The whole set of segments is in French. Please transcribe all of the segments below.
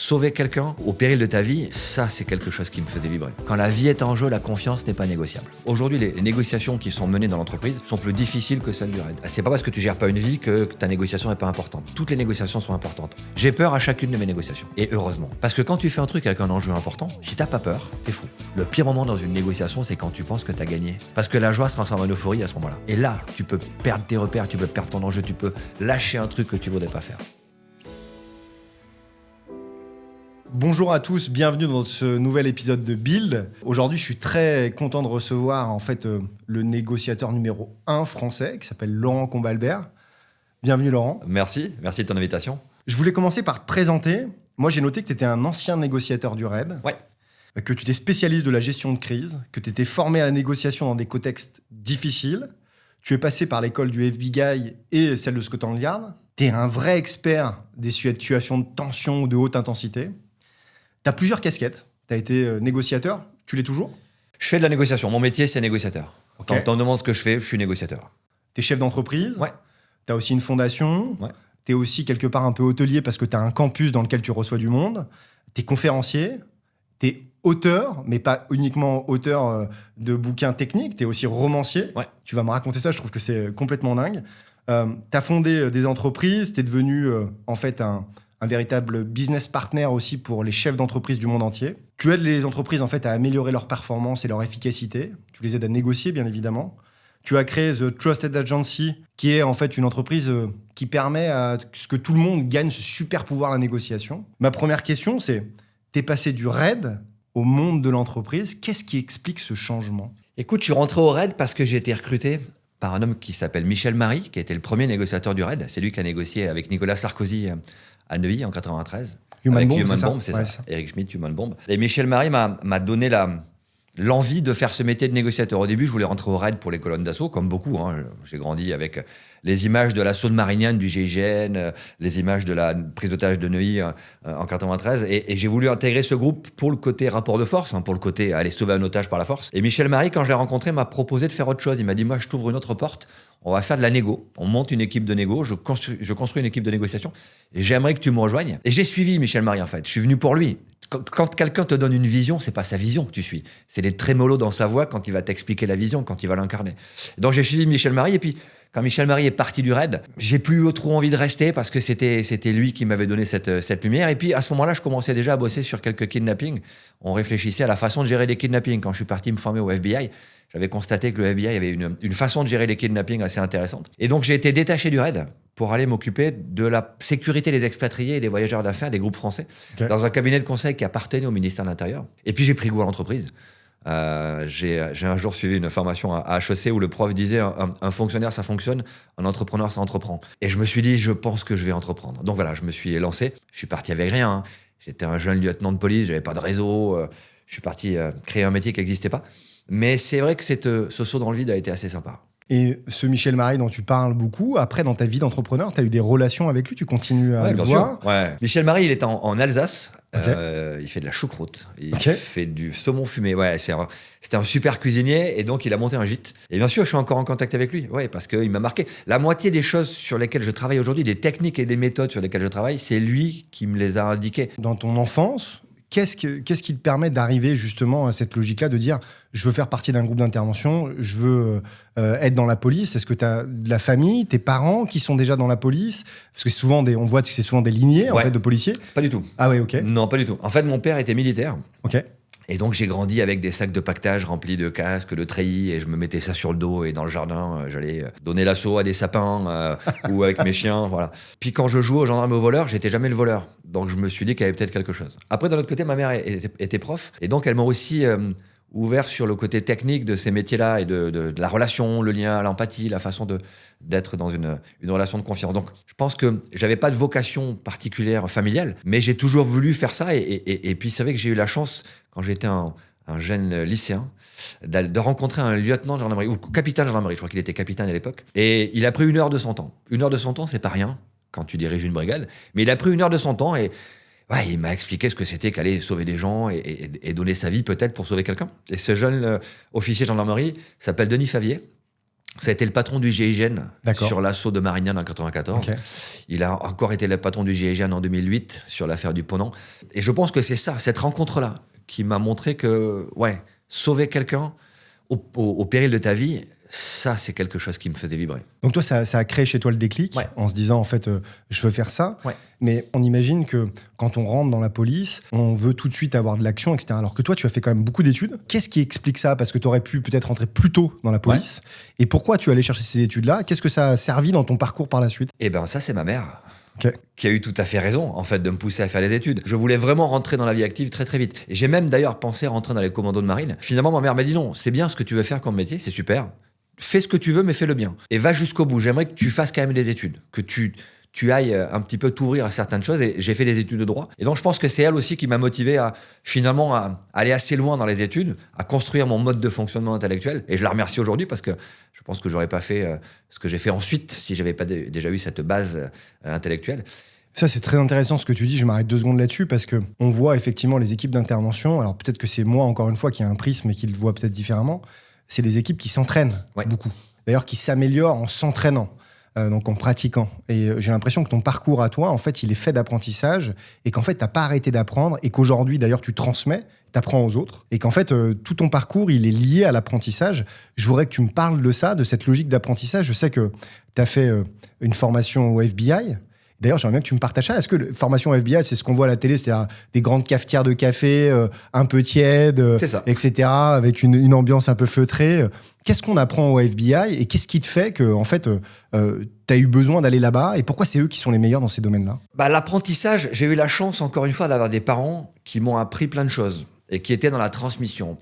sauver quelqu'un au péril de ta vie, ça c'est quelque chose qui me faisait vibrer. Quand la vie est en jeu, la confiance n'est pas négociable. Aujourd'hui, les négociations qui sont menées dans l'entreprise sont plus difficiles que celles du raid. C'est pas parce que tu gères pas une vie que ta négociation n'est pas importante. Toutes les négociations sont importantes. J'ai peur à chacune de mes négociations. Et heureusement. Parce que quand tu fais un truc avec un enjeu important, si t'as pas peur, t'es fou. Le pire moment dans une négociation, c'est quand tu penses que t'as gagné. Parce que la joie se transforme en euphorie à ce moment-là. Et là, tu peux perdre tes repères, tu peux perdre ton enjeu, tu peux lâcher un truc que tu voudrais pas faire. Bonjour à tous, bienvenue dans ce nouvel épisode de Build. Aujourd'hui, je suis très content de recevoir le négociateur numéro 1 français qui s'appelle Laurent Combalbert. Bienvenue Laurent. Merci de ton invitation. Je voulais commencer par te présenter. Moi, j'ai noté que tu étais un ancien négociateur du RAID, Ouais. Que tu étais spécialiste de la gestion de crise, que tu étais formé à la négociation dans des contextes difficiles. Tu es passé par l'école du FBI et celle de Scotland Yard. Tu es un vrai expert des situations de tension ou de haute intensité. Tu as plusieurs casquettes. Tu as été négociateur. Tu l'es toujours ? Je fais de la négociation. Mon métier, c'est négociateur. Okay. Quand on me demande ce que je fais, je suis négociateur. Tu es chef d'entreprise. Ouais. Tu as aussi une fondation. Ouais. Tu es aussi quelque part un peu hôtelier parce que tu as un campus dans lequel tu reçois du monde. Tu es conférencier. Tu es auteur, mais pas uniquement auteur de bouquins techniques. Tu es aussi romancier. Ouais. Tu vas me raconter ça. Je trouve que c'est complètement dingue. Tu as fondé des entreprises. Tu es devenu un véritable business partner aussi pour les chefs d'entreprise du monde entier. Tu aides les entreprises à améliorer leur performance et leur efficacité. Tu les aides à négocier, bien évidemment. Tu as créé The Trusted Agency, qui est une entreprise qui permet à ce que tout le monde gagne ce super pouvoir de la négociation. Ma première question, c'est, t'es passé du RAID au monde de l'entreprise. Qu'est-ce qui explique ce changement ? Écoute, je suis rentré au RAID parce que j'ai été recruté par un homme qui s'appelle Michel Marie, qui a été le premier négociateur du RAID. C'est lui qui a négocié avec Nicolas Sarkozy à Neuilly en 93. Human Bomb, c'est ça. Eric Schmidt, Human Bomb. Et Michel Marie m'a donné l'envie de faire ce métier de négociateur. Au début, je voulais rentrer au RAID pour les colonnes d'assaut, comme beaucoup. J'ai grandi avec les images de l'assaut de Marignane, du GIGN, les images de la prise d'otage de Neuilly en 93. Et j'ai voulu intégrer ce groupe pour le côté rapport de force, pour le côté aller sauver un otage par la force. Et Michel Marie, quand je l'ai rencontré, m'a proposé de faire autre chose. Il m'a dit, moi, je t'ouvre une autre porte. On va faire de la négo. On monte une équipe de négo. Je construis une équipe de négociation. Et j'aimerais que tu me rejoignes. Et j'ai suivi Michel Marie, Je suis venu pour lui. Quand quelqu'un te donne une vision, c'est pas sa vision que tu suis. C'est les trémolos dans sa voix quand il va t'expliquer la vision, quand il va l'incarner. Donc j'ai suivi Michel Marie. Et puis, quand Michel Marie est parti du RAID, j'ai plus trop envie de rester parce que c'était lui qui m'avait donné cette lumière. Et puis, à ce moment-là, je commençais déjà à bosser sur quelques kidnappings. On réfléchissait à la façon de gérer les kidnappings. Quand je suis parti me former au FBI, j'avais constaté que le FBI avait une façon de gérer les kidnappings assez intéressante. Et donc, j'ai été détaché du RAID pour aller m'occuper de la sécurité des expatriés et des voyageurs d'affaires, des groupes français, dans un cabinet de conseil qui appartenait au ministère de l'Intérieur. Et puis, j'ai pris goût à l'entreprise. J'ai un jour suivi une formation à HEC où le prof disait un fonctionnaire, ça fonctionne, un entrepreneur, ça entreprend. Et je me suis dit, je pense que je vais entreprendre. Donc voilà, je me suis lancé. Je suis parti avec rien. J'étais un jeune lieutenant de police, j'avais pas de réseau. Je suis parti créer un métier qui n'existait pas. Mais c'est vrai que ce saut dans le vide a été assez sympa. Et ce Michel Marie dont tu parles beaucoup, après, dans ta vie d'entrepreneur, tu as eu des relations avec lui, tu continues à le voir. Ouais. Michel Marie, il est en Alsace. Okay. Il fait de la choucroute. Il fait du saumon fumé. Ouais, c'était un super cuisinier et donc il a monté un gîte. Et bien sûr, je suis encore en contact avec lui. Ouais, parce qu'il m'a marqué. La moitié des choses sur lesquelles je travaille aujourd'hui, des techniques et des méthodes sur lesquelles je travaille, c'est lui qui me les a indiquées. Dans ton enfance, qu'est-ce qui te permet d'arriver justement à cette logique-là, de dire je veux faire partie d'un groupe d'intervention, je veux être dans la police? Est-ce que tu as de la famille, tes parents qui sont déjà dans la police? Parce que on voit que c'est souvent des lignées de policiers. Pas du tout. Ah ouais, ok. Non, pas du tout. En fait, mon père était militaire. Ok. Et donc, j'ai grandi avec des sacs de pactage remplis de casques, de treillis, et je me mettais ça sur le dos, et dans le jardin, j'allais donner l'assaut à des sapins, ou avec mes chiens, voilà. Puis quand je jouais aux gendarmes et aux voleurs, j'étais jamais le voleur. Donc, je me suis dit qu'il y avait peut-être quelque chose. Après, d'un autre côté, ma mère était prof, et donc, elle m'a aussi ouvert sur le côté technique de ces métiers-là, et de la relation, le lien, l'empathie, la façon d'être dans une relation de confiance. Donc, je pense que j'avais pas de vocation particulière familiale, mais j'ai toujours voulu faire ça, et puis c'est vrai que j'ai eu la chance, quand j'étais un jeune lycéen, de rencontrer un lieutenant de gendarmerie, ou capitaine de gendarmerie, je crois qu'il était capitaine à l'époque, et il a pris 1 heure de son temps. 1 heure de son temps, c'est pas rien quand tu diriges une brigade, mais il a pris 1 heure de son temps, et ouais, il m'a expliqué ce que c'était qu'aller sauver des gens et donner sa vie peut-être pour sauver quelqu'un. Et ce jeune officier de gendarmerie s'appelle Denis Favier. Ça a été le patron du GIGN D'accord. sur l'assaut de Marignane en 94. Ok. Il a encore été le patron du GIGN en 2008 sur l'affaire du Ponant. Et je pense que c'est ça, cette rencontre-là, qui m'a montré que, sauver quelqu'un au péril de ta vie, ça, c'est quelque chose qui me faisait vibrer. Donc toi, ça a créé chez toi le déclic, en se disant, en fait, je veux faire ça. Ouais. Mais on imagine que quand on rentre dans la police, on veut tout de suite avoir de l'action, etc. Alors que toi, tu as fait quand même beaucoup d'études. Qu'est-ce qui explique ça? Parce que tu aurais pu peut-être rentrer plus tôt dans la police. Et pourquoi tu es allé chercher ces études-là? Qu'est-ce que ça a servi dans ton parcours par la suite? Eh bien, ça, c'est ma mère. Ok. Qui a eu tout à fait raison, en fait, de me pousser à faire les études. Je voulais vraiment rentrer dans la vie active très, très vite. Et j'ai même d'ailleurs pensé rentrer dans les commandos de marine. Finalement, ma mère m'a dit non, c'est bien ce que tu veux faire comme métier, c'est super. Fais ce que tu veux, mais fais-le bien. Et va jusqu'au bout. J'aimerais que tu fasses quand même des études, que tu ailles un petit peu t'ouvrir à certaines choses. Et j'ai fait des études de droit. Et donc, je pense que c'est elle aussi qui m'a motivé à aller assez loin dans les études, à construire mon mode de fonctionnement intellectuel. Et je la remercie aujourd'hui parce que je pense que j'aurais pas fait ce que j'ai fait ensuite si j'avais pas déjà eu cette base intellectuelle. Ça, c'est très intéressant ce que tu dis. Je m'arrête 2 secondes là-dessus parce que on voit effectivement les équipes d'intervention. Alors peut-être que c'est moi, encore une fois, qui ai un prisme et qui le voit peut-être différemment. C'est des équipes qui s'entraînent beaucoup. D'ailleurs, qui s'améliorent en s'entraînant, donc en pratiquant. Et j'ai l'impression que ton parcours à toi, en fait, il est fait d'apprentissage et qu'en fait, tu n'as pas arrêté d'apprendre et qu'aujourd'hui, d'ailleurs, tu transmets, tu apprends aux autres et qu'en fait, tout ton parcours, il est lié à l'apprentissage. Je voudrais que tu me parles de ça, de cette logique d'apprentissage. Je sais que tu as fait une formation au FBI. D'ailleurs, j'aimerais bien que tu me partages ça. Est-ce que la formation FBI, c'est ce qu'on voit à la télé, c'est-à-dire des grandes cafetières de café, un peu tièdes, etc., avec une ambiance un peu feutrée. Qu'est-ce qu'on apprend au FBI et qu'est-ce qui te fait que, en fait, tu as eu besoin d'aller là-bas et pourquoi c'est eux qui sont les meilleurs dans ces domaines-là? L'apprentissage, j'ai eu la chance, encore une fois, d'avoir des parents qui m'ont appris plein de choses et qui étaient dans la transmission.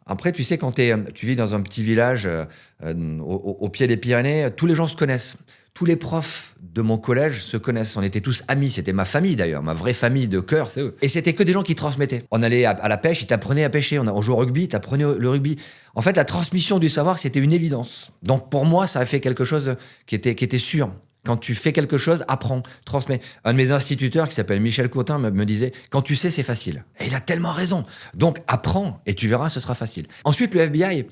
Après, tu sais, quand tu vis dans un petit village au pied des Pyrénées, tous les gens se connaissent. Tous les profs de mon collège se connaissent. On était tous amis. C'était ma famille d'ailleurs. Ma vraie famille de cœur, c'est eux. Et c'était que des gens qui transmettaient. On allait à la pêche, ils t'apprenaient à pêcher. On jouait au rugby, ils t'apprenaient le rugby. En fait, la transmission du savoir, c'était une évidence. Donc pour moi, ça a fait quelque chose qui était sûr. Quand tu fais quelque chose, apprends, transmets. Un de mes instituteurs, qui s'appelle Michel Cotin, me disait « Quand tu sais, c'est facile ». Et il a tellement raison. Donc apprends et tu verras, ce sera facile. Ensuite, le FBI...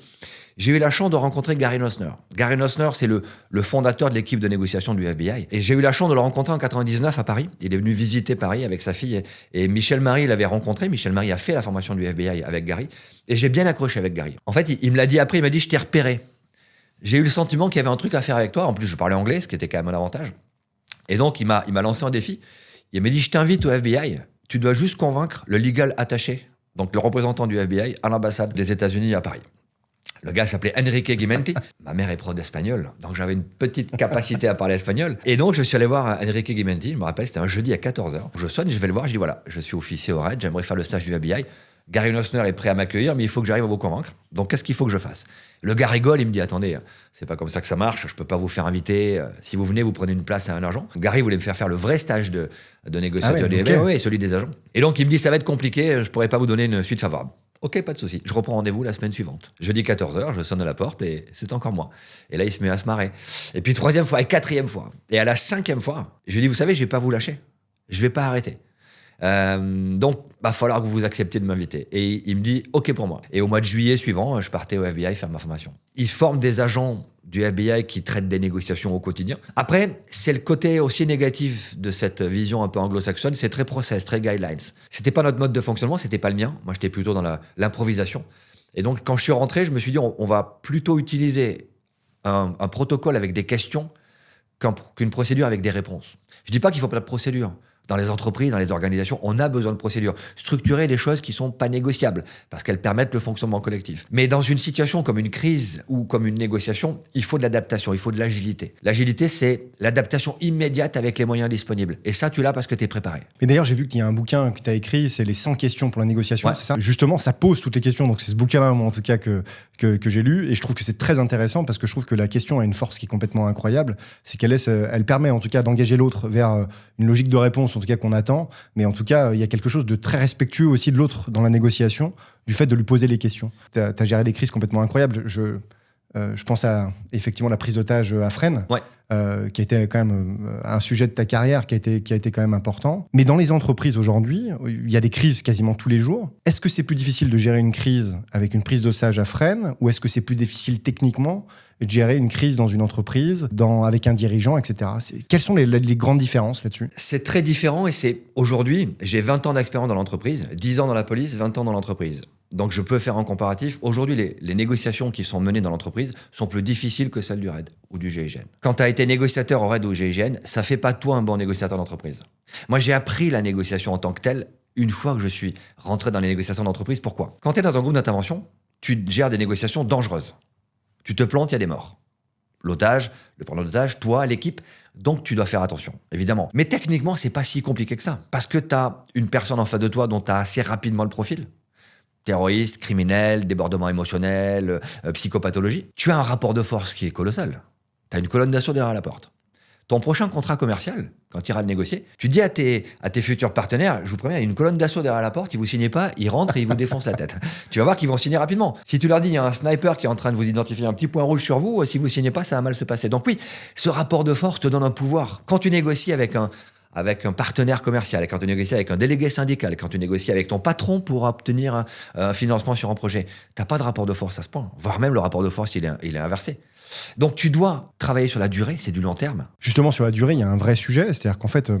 J'ai eu la chance de rencontrer Gary Nossner. Gary Nossner, c'est le fondateur de l'équipe de négociation du FBI. Et j'ai eu la chance de le rencontrer en 99 à Paris. Il est venu visiter Paris avec sa fille. Et Michel Marie l'avait rencontré. Michel Marie a fait la formation du FBI avec Gary. Et j'ai bien accroché avec Gary. En fait, il me l'a dit après, il m'a dit « Je t'ai repéré. J'ai eu le sentiment qu'il y avait un truc à faire avec toi. En plus, je parlais anglais, ce qui était quand même un avantage. Et donc, il m'a lancé un défi. Il m'a dit « Je t'invite au FBI. Tu dois juste convaincre le legal attaché, donc le représentant du FBI à l'ambassade des États-Unis à Paris. » Le gars s'appelait Enrique Guimenti. Ma mère est prof d'espagnol, donc j'avais une petite capacité à parler espagnol. Et donc, je suis allé voir Enrique Guimenti. Je me rappelle, c'était un jeudi à 14h. Je sonne, je vais le voir, je dis voilà, je suis officier au RAID, j'aimerais faire le stage du FBI. Gary Nossner est prêt à m'accueillir, mais il faut que j'arrive à vous convaincre. Donc, qu'est-ce qu'il faut que je fasse? Le gars rigole, il me dit attendez, c'est pas comme ça que ça marche, je peux pas vous faire inviter. Si vous venez, vous prenez une place à un agent. Gary voulait me faire le vrai stage de négociateur du FBI, et celui des agents. Et donc, il me dit ça va être compliqué, je pourrais pas vous donner une suite favorable. Ok, pas de souci. Je reprends rendez-vous la semaine suivante. Jeudi 14h, je sonne à la porte et c'est encore moi. Et là, il se met à se marrer. Et puis 3e fois et 4e fois. Et à la 5e fois, je lui dis, vous savez, je vais pas vous lâcher. Je vais pas arrêter. Donc, va falloir que vous acceptiez de m'inviter. Et il me dit, ok pour moi. Et au mois de juillet suivant, je partais au FBI faire ma formation. Ils forment des agents du FBI qui traitent des négociations au quotidien. Après, c'est le côté aussi négatif de cette vision un peu anglo-saxonne, c'est très process, très guidelines. C'était pas notre mode de fonctionnement, c'était pas le mien. Moi, j'étais plutôt dans l'improvisation. Et donc, quand je suis rentré, je me suis dit, on va plutôt utiliser un protocole avec des questions qu'une procédure avec des réponses. Je dis pas qu'il faut pas de procédure. Dans les entreprises, dans les organisations, on a besoin de procédures. Structurer des choses qui ne sont pas négociables, parce qu'elles permettent le fonctionnement collectif. Mais dans une situation comme une crise ou comme une négociation, il faut de l'adaptation, il faut de l'agilité. L'agilité, c'est l'adaptation immédiate avec les moyens disponibles. Et ça, tu l'as parce que tu es préparé. Et d'ailleurs, j'ai vu qu'il y a un bouquin que tu as écrit, c'est les 100 questions pour la négociation, c'est ça? Justement, ça pose toutes les questions. Donc c'est ce bouquin-là, moi, en tout cas, que j'ai lu. Et je trouve que c'est très intéressant parce que je trouve que la question a une force qui est complètement incroyable. C'est elle permet, en tout cas, d'engager l'autre vers une logique de réponse, en tout cas qu'on attend, mais en tout cas il y a quelque chose de très respectueux aussi de l'autre dans la négociation, du fait de lui poser les questions. T'as géré des crises complètement incroyables. Je pense à effectivement la prise d'otage à Fresnes. qui a été quand même un sujet de ta carrière qui a été quand même important. Mais dans les entreprises aujourd'hui, il y a des crises quasiment tous les jours. Est-ce que c'est plus difficile de gérer une crise avec une prise d'otage à freine, ou est-ce que c'est plus difficile techniquement de gérer une crise dans une entreprise, avec un dirigeant, etc. Quelles sont les grandes différences là-dessus? C'est très différent, et c'est aujourd'hui, j'ai 20 ans d'expérience dans l'entreprise, 10 ans dans la police, 20 ans dans l'entreprise. Donc je peux faire un comparatif. Aujourd'hui, les négociations qui sont menées dans l'entreprise sont plus difficiles que celles du RAID ou du GIGN. Quand tu as été négociateur au RAID ou au GIGN, ça fait pas de toi un bon négociateur d'entreprise. Moi, j'ai appris la négociation en tant que telle une fois que je suis rentré dans les négociations d'entreprise. Pourquoi? Quand tu es dans un groupe d'intervention, tu gères des négociations dangereuses. Tu te plantes, il y a des morts. L'otage, le preneur d'otage, toi, l'équipe. Donc, tu dois faire attention, évidemment. Mais techniquement, c'est pas si compliqué que ça. Parce que tu as une personne en face de toi dont tu as assez rapidement le profil. Terroriste, criminel, débordement émotionnel, psychopathologie. Tu as un rapport de force qui est colossal. Tu as une colonne d'assaut derrière la porte. Ton prochain contrat commercial, quand tu iras le négocier, tu dis à tes futurs partenaires, je vous préviens, il y a une colonne d'assaut derrière la porte, ils vous signez pas, ils rentrent et ils vous défoncent la tête. Tu vas voir qu'ils vont signer rapidement. Si tu leur dis, il y a un sniper qui est en train de vous identifier un petit point rouge sur vous, si vous signez pas, ça va mal se passer. Donc oui, ce rapport de force te donne un pouvoir. Quand tu négocies avec un partenaire commercial, quand tu négocies avec un délégué syndical, quand tu négocies avec ton patron pour obtenir un financement sur un projet, tu n'as pas de rapport de force à ce point. Voire même le rapport de force, il est inversé. Donc tu dois travailler sur la durée, c'est du long terme. Justement, sur la durée, il y a un vrai sujet. C'est-à-dire qu'en fait,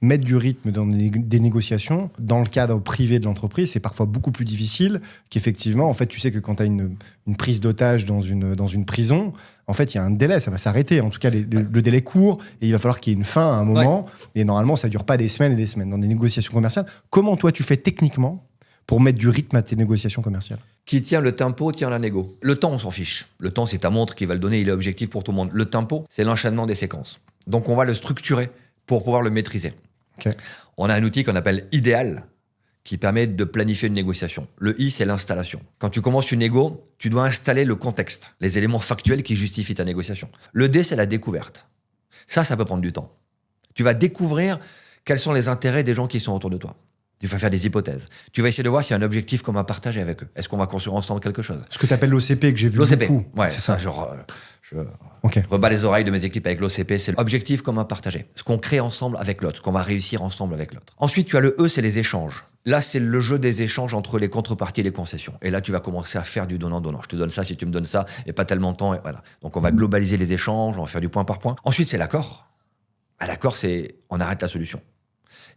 mettre du rythme dans des négociations, dans le cadre privé de l'entreprise, c'est parfois beaucoup plus difficile qu'effectivement. En fait, tu sais que quand tu as une prise d'otage dans une prison, en fait, il y a un délai, ça va s'arrêter. En tout cas, le délai court et il va falloir qu'il y ait une fin à un moment. Ouais. Et normalement, ça ne dure pas des semaines et des semaines. Dans des négociations commerciales, comment toi, tu fais techniquement pour mettre du rythme à tes négociations commerciales? Qui tient le tempo, tient la négo. Le temps, on s'en fiche. Le temps, c'est ta montre qui va le donner, il est objectif pour tout le monde. Le tempo, c'est l'enchaînement des séquences. Donc, on va le structurer pour pouvoir le maîtriser. Okay. On a un outil qu'on appelle idéal, qui permet de planifier une négociation. Le I, c'est l'installation. Quand tu commences une négo, tu dois installer le contexte, les éléments factuels qui justifient ta négociation. Le D, c'est la découverte. Ça peut prendre du temps. Tu vas découvrir quels sont les intérêts des gens qui sont autour de toi. Tu vas faire des hypothèses. Tu vas essayer de voir s'il y a un objectif commun partagé avec eux. Est-ce qu'on va construire ensemble quelque chose? Ce que tu appelles l'OCP, que j'ai vu beaucoup. Ouais, c'est ça. Genre, je rebats les oreilles de mes équipes avec l'OCP. C'est l'objectif commun partagé. Ce qu'on crée ensemble avec l'autre, ce qu'on va réussir ensemble avec l'autre. Ensuite, tu as le E, c'est les échanges. Là, c'est le jeu des échanges entre les contreparties et les concessions. Et là, tu vas commencer à faire du donnant-donnant. Je te donne ça si tu me donnes ça, et pas tellement de temps. Et voilà. Donc, on va globaliser les échanges, on va faire du point par point. Ensuite, c'est l'accord. L'accord, c'est on arrête la solution.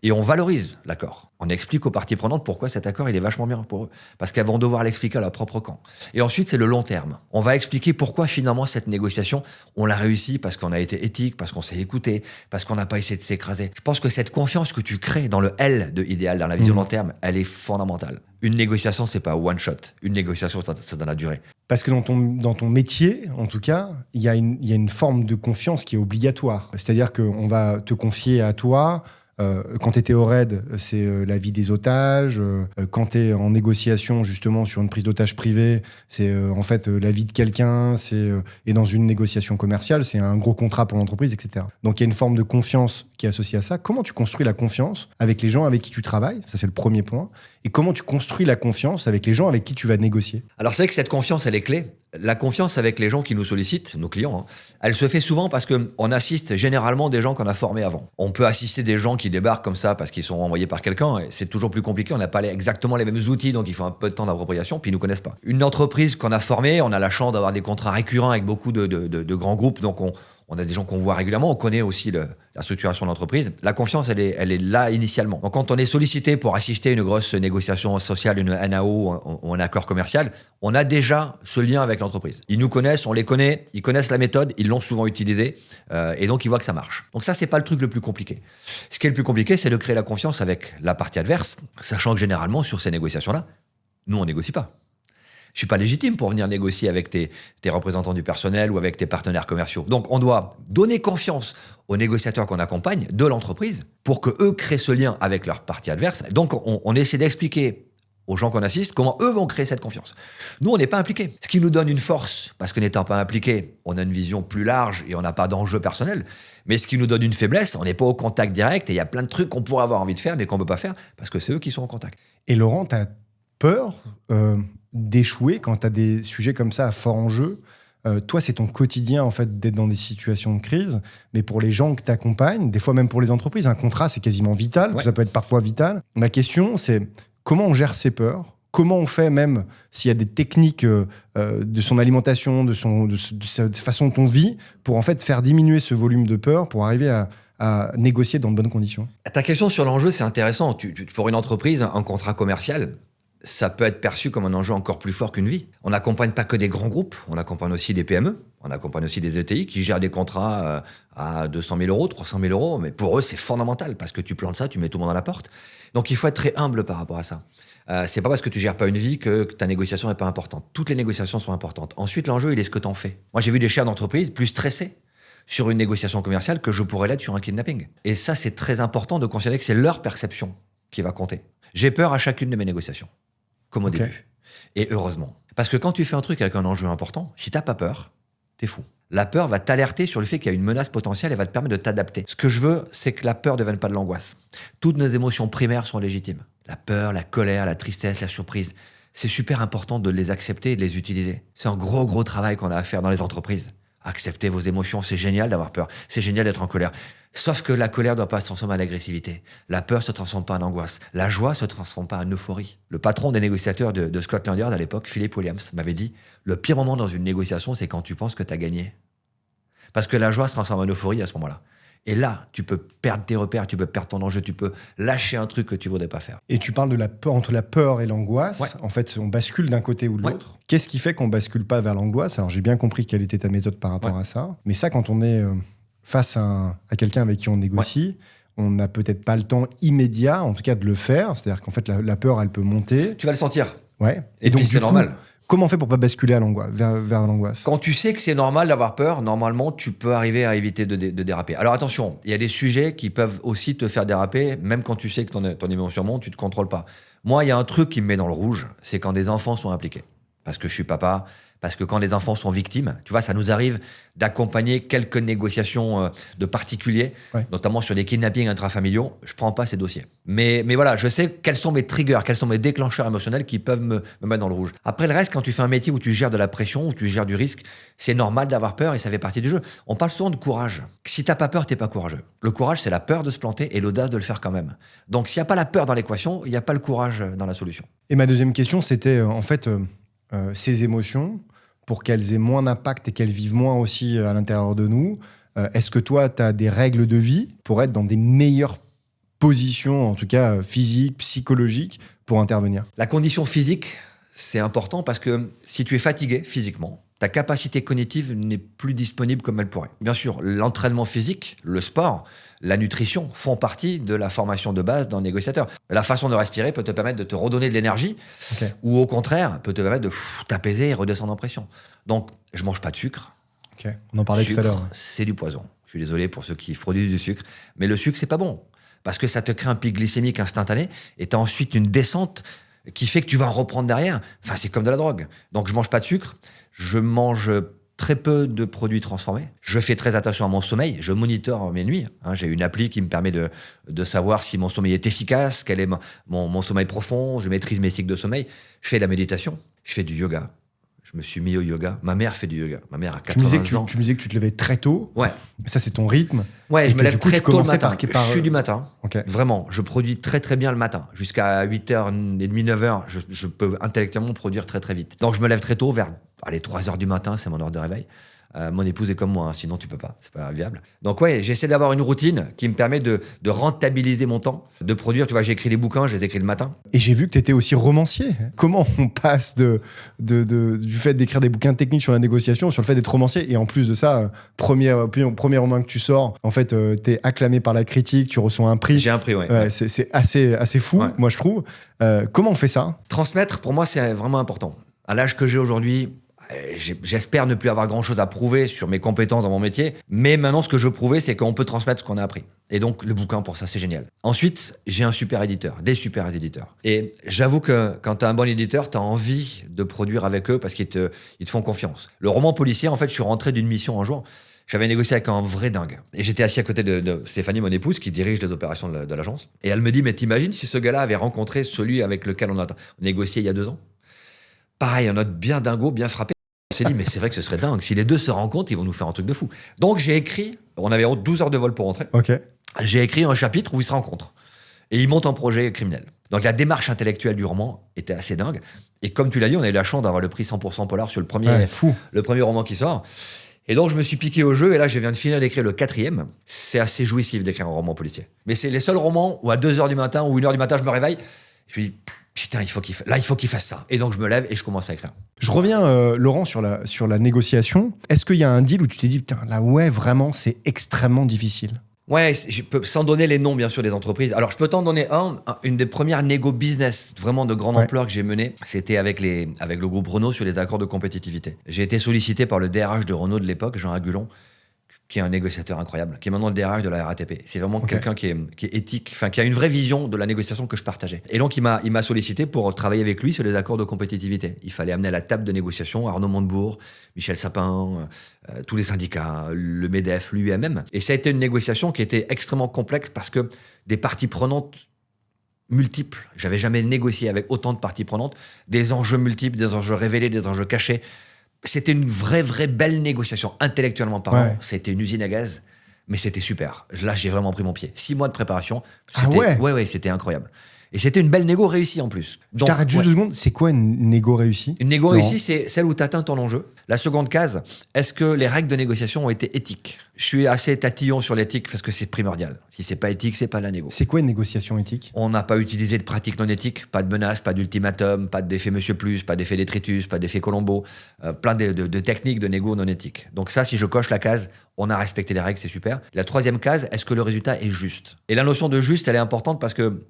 Et on valorise l'accord. On explique aux parties prenantes pourquoi cet accord il est vachement bien pour eux. Parce qu'elles vont devoir l'expliquer à leur propre camp. Et ensuite, c'est le long terme. On va expliquer pourquoi finalement cette négociation, on l'a réussi parce qu'on a été éthique, parce qu'on s'est écouté, parce qu'on n'a pas essayé de s'écraser. Je pense que cette confiance que tu crées dans le L de idéal, dans la vision long terme, elle est fondamentale. Une négociation, c'est pas one shot. Une négociation, c'est dans la durée. Parce que dans ton métier, en tout cas, il y a une forme de confiance qui est obligatoire. C'est-à-dire qu'on va te confier à toi. Quand tu étais au RAID, c'est la vie des otages. Quand tu es en négociation, justement, sur une prise d'otage privée, c'est en fait la vie de quelqu'un. Et dans une négociation commerciale, c'est un gros contrat pour l'entreprise, etc. Donc, il y a une forme de confiance qui est associée à ça. Comment tu construis la confiance avec les gens avec qui tu travailles? Ça, c'est le premier point. Et comment tu construis la confiance avec les gens avec qui tu vas négocier? Alors, c'est vrai que cette confiance, elle est clé. La confiance avec les gens qui nous sollicitent, nos clients, elle se fait souvent parce qu'on assiste généralement des gens qu'on a formés avant. On peut assister des gens qui débarquent comme ça parce qu'ils sont envoyés par quelqu'un, et c'est toujours plus compliqué, on n'a pas exactement les mêmes outils, donc il faut un peu de temps d'appropriation, puis ils ne nous connaissent pas. Une entreprise qu'on a formée, on a la chance d'avoir des contrats récurrents avec beaucoup de grands groupes, donc on a des gens qu'on voit régulièrement, on connaît aussi la structuration de l'entreprise. La confiance, elle est là initialement. Donc quand on est sollicité pour assister à une grosse négociation sociale, une NAO ou un accord commercial, on a déjà ce lien avec l'entreprise. Ils nous connaissent, on les connaît, ils connaissent la méthode, ils l'ont souvent utilisée, et donc ils voient que ça marche. Donc ça, c'est pas le truc le plus compliqué. Ce qui est le plus compliqué, c'est de créer la confiance avec la partie adverse, sachant que généralement, sur ces négociations-là, nous, on négocie pas. Je suis pas légitime pour venir négocier avec tes représentants du personnel ou avec tes partenaires commerciaux. Donc, on doit donner confiance aux négociateurs qu'on accompagne de l'entreprise pour que eux créent ce lien avec leur partie adverse. Donc, on essaie d'expliquer aux gens qu'on assiste comment eux vont créer cette confiance. Nous, on n'est pas impliqués. Ce qui nous donne une force, parce que n'étant pas impliqués, on a une vision plus large et on n'a pas d'enjeu personnel. Mais ce qui nous donne une faiblesse, on n'est pas au contact direct et il y a plein de trucs qu'on pourrait avoir envie de faire mais qu'on ne peut pas faire parce que c'est eux qui sont en contact. Et Laurent, tu as peur d'échouer quand tu as des sujets comme ça à fort enjeu, toi, c'est ton quotidien, en fait, d'être dans des situations de crise. Mais pour les gens que tu accompagnes, des fois même pour les entreprises, un contrat, c'est quasiment vital. Ouais. Ça peut être parfois vital. Ma question, c'est comment on gère ses peurs? Comment on fait, même s'il y a des techniques de son alimentation, de sa façon dont on vit, pour en fait faire diminuer ce volume de peur, pour arriver à négocier dans de bonnes conditions? Ta question sur l'enjeu, c'est intéressant. Pour une entreprise, un contrat commercial, ça peut être perçu comme un enjeu encore plus fort qu'une vie. On n'accompagne pas que des grands groupes, on accompagne aussi des PME, on accompagne aussi des ETI qui gèrent des contrats à 200 000 euros, 300 000 euros. Mais pour eux, c'est fondamental parce que tu plantes ça, tu mets tout le monde à la porte. Donc il faut être très humble par rapport à ça. C'est pas parce que tu gères pas une vie que ta négociation n'est pas importante. Toutes les négociations sont importantes. Ensuite, l'enjeu, il est ce que tu en fais. Moi, j'ai vu des chefs d'entreprise plus stressés sur une négociation commerciale que je pourrais l'être sur un kidnapping. Et ça, c'est très important de considérer que c'est leur perception qui va compter. J'ai peur à chacune de mes négociations, comme au début. Et heureusement. Parce que quand tu fais un truc avec un enjeu important, si t'as pas peur, t'es fou. La peur va t'alerter sur le fait qu'il y a une menace potentielle et va te permettre de t'adapter. Ce que je veux, c'est que la peur ne devienne pas de l'angoisse. Toutes nos émotions primaires sont légitimes. La peur, la colère, la tristesse, la surprise. C'est super important de les accepter et de les utiliser. C'est un gros travail qu'on a à faire dans les entreprises. Accepter vos émotions, c'est génial d'avoir peur. C'est génial d'être en colère. Sauf que la colère ne doit pas se transformer en agressivité. La peur ne se transforme pas en angoisse. La joie ne se transforme pas en euphorie. Le patron des négociateurs de Scotland Yard à l'époque, Philip Williams, m'avait dit « Le pire moment dans une négociation, c'est quand tu penses que tu as gagné. » Parce que la joie se transforme en euphorie à ce moment-là. Et là, tu peux perdre tes repères, tu peux perdre ton enjeu, tu peux lâcher un truc que tu ne voudrais pas faire. Et tu parles de la peur, entre la peur et l'angoisse. Ouais. En fait, on bascule d'un côté ou de Ouais. l'autre. Qu'est-ce qui fait qu'on bascule pas vers l'angoisse? Alors, j'ai bien compris quelle était ta méthode par rapport à ça. Mais ça, quand on est face à quelqu'un avec qui on négocie, on n'a peut-être pas le temps immédiat, en tout cas, de le faire. C'est-à-dire qu'en fait, la peur, elle peut monter. Tu vas le sentir. Ouais. Et puis, c'est normal. Comment on fait pour pas basculer à l'angoisse, vers l'angoisse? Quand tu sais que c'est normal d'avoir peur, normalement, tu peux arriver à éviter de déraper. Alors attention, il y a des sujets qui peuvent aussi te faire déraper, même quand tu sais que ton émotion monte, tu ne te contrôles pas. Moi, il y a un truc qui me met dans le rouge, c'est quand des enfants sont impliqués. Parce que je suis papa, parce que quand les enfants sont victimes, tu vois, ça nous arrive d'accompagner quelques négociations de particuliers, notamment sur des kidnappings intrafamiliaux. Je prends pas ces dossiers. Mais voilà, je sais quels sont mes triggers, quels sont mes déclencheurs émotionnels qui peuvent me mettre dans le rouge. Après, le reste, quand tu fais un métier où tu gères de la pression, où tu gères du risque, c'est normal d'avoir peur et ça fait partie du jeu. On parle souvent de courage. Si t'as pas peur, t'es pas courageux. Le courage, c'est la peur de se planter et l'audace de le faire quand même. Donc, s'il n'y a pas la peur dans l'équation, il n'y a pas le courage dans la solution. Et ma deuxième question, c'était en fait ces émotions, pour qu'elles aient moins d'impact et qu'elles vivent moins aussi à l'intérieur de nous. Est-ce que toi, tu as des règles de vie pour être dans des meilleures positions, en tout cas physiques, psychologiques, pour intervenir? La condition physique, c'est important parce que si tu es fatigué physiquement, ta capacité cognitive n'est plus disponible comme elle pourrait. Bien sûr, l'entraînement physique, le sport, la nutrition font partie de la formation de base d'un négociateur. La façon de respirer peut te permettre de te redonner de l'énergie ou au contraire, peut te permettre de t'apaiser et redescendre en pression. Donc, je mange pas de sucre. On en parlait tout à l'heure. C'est du poison. Je suis désolé pour ceux qui produisent du sucre, mais le sucre, c'est pas bon. Parce que ça te crée un pic glycémique instantané et tu as ensuite une descente qui fait que tu vas en reprendre derrière. Enfin, c'est comme de la drogue. Donc, je mange pas de sucre. Je mange très peu de produits transformés. Je fais très attention à mon sommeil. Je monitore mes nuits. J'ai une appli qui me permet de savoir si mon sommeil est efficace, quel est mon sommeil profond. Je maîtrise mes cycles de sommeil. Je fais de la méditation. Je fais du yoga. Je me suis mis au yoga. Ma mère fait du yoga. Ma mère a 80 ans. Tu me disais que tu te levais très tôt. Ouais. Ça, c'est ton rythme. Ouais, je me lève très tôt le matin. Je suis du matin. Okay. Vraiment, je produis très très bien le matin. Jusqu'à 8h30, 9h, je peux intellectuellement produire très très vite. Donc je me lève très tôt, vers 3h du matin, c'est mon heure de réveil. Mon épouse est comme moi, sinon tu peux pas, c'est pas viable. Donc ouais, j'essaie d'avoir une routine qui me permet de rentabiliser mon temps, de produire. Tu vois, j'écris des bouquins, je les écris le matin. Et j'ai vu que tu étais aussi romancier. Comment on passe du fait d'écrire des bouquins techniques sur la négociation, sur le fait d'être romancier, et en plus de ça, premier roman que tu sors, en fait, t'es acclamé par la critique, tu reçois un prix. J'ai un prix, ouais. C'est assez fou, moi je trouve. Comment on fait ça? Transmettre, pour moi, c'est vraiment important. À l'âge que j'ai aujourd'hui, j'espère ne plus avoir grand-chose à prouver sur mes compétences dans mon métier, mais maintenant, ce que je veux prouver, c'est qu'on peut transmettre ce qu'on a appris. Et donc, le bouquin, pour ça, c'est génial. Ensuite, j'ai un super éditeur, des super éditeurs. Et j'avoue que quand tu as un bon éditeur, tu as envie de produire avec eux parce qu'ils te font confiance. Le roman policier, en fait, je suis rentré d'une mission un jour. J'avais négocié avec un vrai dingue. Et j'étais assis à côté de Stéphanie, mon épouse, qui dirige les opérations de l'agence. Et elle me dit, mais t'imagines si ce gars-là avait rencontré celui avec lequel on a négocié il y a 2 ans? Pareil, un autre bien dingo, bien frappé. On s'est dit, mais c'est vrai que ce serait dingue. Si les deux se rencontrent, ils vont nous faire un truc de fou. Donc j'ai écrit, on avait 12 heures de vol pour rentrer. Ok. J'ai écrit un chapitre où ils se rencontrent. Et ils montent un projet criminel. Donc la démarche intellectuelle du roman était assez dingue. Et comme tu l'as dit, on a eu la chance d'avoir le prix 100% Polar sur le premier roman qui sort. Et donc je me suis piqué au jeu et là je viens de finir d'écrire le 4e. C'est assez jouissif d'écrire un roman policier. Mais c'est les seuls romans où à 2h du matin ou 1h du matin je me réveille, je me dis putain il faut qu'il fasse ça. Et donc je me lève et je commence à écrire. Je reviens Laurent sur la négociation. Est-ce qu'il y a un deal où tu t'es dit putain là ouais vraiment c'est extrêmement difficile? Ouais, je peux, sans donner les noms bien sûr des entreprises. Alors je peux t'en donner une des premières négo business vraiment de grande ampleur que j'ai menée, c'était avec le groupe Renault sur les accords de compétitivité. J'ai été sollicité par le DRH de Renault de l'époque, Jean Agulon, qui est un négociateur incroyable, qui est maintenant le DRH de la RATP. C'est vraiment quelqu'un qui est éthique, enfin qui a une vraie vision de la négociation que je partageais. Et donc il m'a sollicité pour travailler avec lui sur les accords de compétitivité. Il fallait amener à la table de négociation Arnaud Montebourg, Michel Sapin, tous les syndicats, le MEDEF, l'UIMM. Et ça a été une négociation qui était extrêmement complexe parce que des parties prenantes multiples. J'avais jamais négocié avec autant de parties prenantes, des enjeux multiples, des enjeux révélés, des enjeux cachés. C'était une vraie belle négociation, intellectuellement parlant. Ouais. C'était une usine à gaz, mais c'était super. Là, j'ai vraiment pris mon pied. 6 mois de préparation. Ouais, c'était incroyable. Et c'était une belle négo réussie en plus. Je t'arrête juste 2 secondes. C'est quoi une négo réussie? Une négo réussie, c'est celle où tu atteins ton enjeu. La seconde case, est-ce que les règles de négociation ont été éthiques? Je suis assez tatillon sur l'éthique parce que c'est primordial. Si c'est pas éthique, c'est pas la négo. C'est quoi une négociation éthique? On n'a pas utilisé de pratiques non éthiques, pas de menaces, pas d'ultimatum, pas d'effet Monsieur Plus, pas d'effet détritus, pas d'effet Colombo, plein de techniques de négo non éthiques. Donc ça, si je coche la case, on a respecté les règles, c'est super. La 3e case, est-ce que le résultat est juste? Et la notion de juste, elle est importante parce que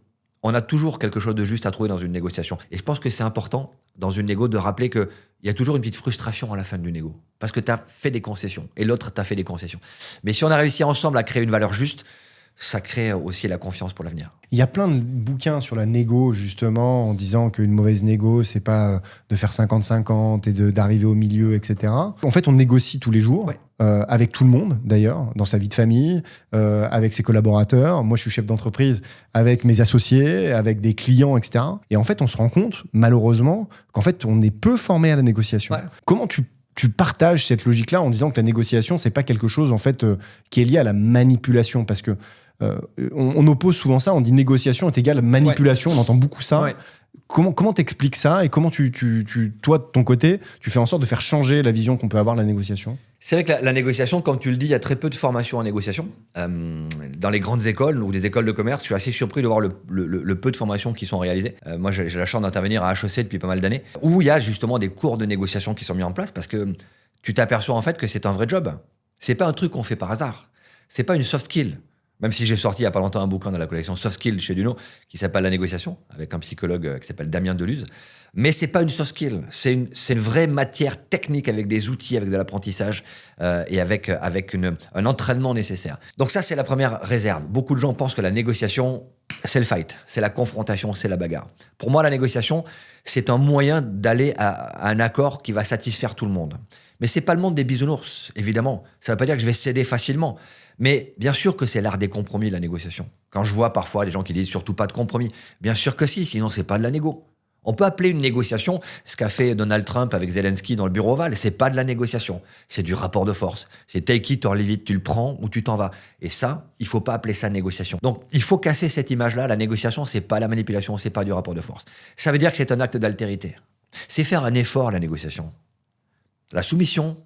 on a toujours quelque chose de juste à trouver dans une négociation. Et je pense que c'est important, dans une négo, de rappeler qu'il y a toujours une petite frustration à la fin d'une négo. Parce que tu as fait des concessions, et l'autre t'a fait des concessions. Mais si on a réussi ensemble à créer une valeur juste, ça crée aussi la confiance pour l'avenir. Il y a plein de bouquins sur la négo, justement, en disant qu'une mauvaise négo, c'est pas de faire 50-50 et d'arriver au milieu, etc. En fait, on négocie tous les jours, avec tout le monde, d'ailleurs, dans sa vie de famille, avec ses collaborateurs. Moi, je suis chef d'entreprise, avec mes associés, avec des clients, etc. Et en fait, on se rend compte, malheureusement, qu'en fait, on est peu formé à la négociation. Ouais. Comment tu partages cette logique-là en disant que la négociation, c'est pas quelque chose, en fait, qui est lié à la manipulation? Parce que on oppose souvent ça, on dit négociation est égale à manipulation, on entend beaucoup ça. Ouais. Comment t'expliques ça et comment toi, de ton côté, tu fais en sorte de faire changer la vision qu'on peut avoir de la négociation? C'est vrai que la négociation, comme tu le dis, il y a très peu de formation en négociation. Dans les grandes écoles ou les écoles de commerce, je suis assez surpris de voir le peu de formations qui sont réalisées. Moi, j'ai la chance d'intervenir à HEC depuis pas mal d'années, où il y a justement des cours de négociation qui sont mis en place parce que tu t'aperçois en fait que c'est un vrai job. C'est pas un truc qu'on fait par hasard. C'est pas une soft skill. Même si j'ai sorti il n'y a pas longtemps un bouquin dans la collection Soft Skills chez Duno qui s'appelle La négociation, avec un psychologue qui s'appelle Damien Deluse. Mais c'est pas une soft skill, c'est une vraie matière technique avec des outils, avec de l'apprentissage et avec un entraînement nécessaire. Donc ça, c'est la première réserve. Beaucoup de gens pensent que la négociation, c'est le fight, c'est la confrontation, c'est la bagarre. Pour moi, la négociation, c'est un moyen d'aller à un accord qui va satisfaire tout le monde. Mais c'est pas le monde des bisounours, évidemment. Ça veut pas dire que je vais céder facilement. Mais bien sûr que c'est l'art des compromis, la négociation. Quand je vois parfois des gens qui disent surtout pas de compromis, bien sûr que si, sinon c'est pas de la négo. On peut appeler une négociation ce qu'a fait Donald Trump avec Zelensky dans le bureau ovale. C'est pas de la négociation, c'est du rapport de force. C'est take it or leave it, tu le prends ou tu t'en vas. Et ça, il faut pas appeler ça négociation. Donc il faut casser cette image-là. La négociation, c'est pas la manipulation, c'est pas du rapport de force. Ça veut dire que c'est un acte d'altérité. C'est faire un effort, la négociation. La soumission,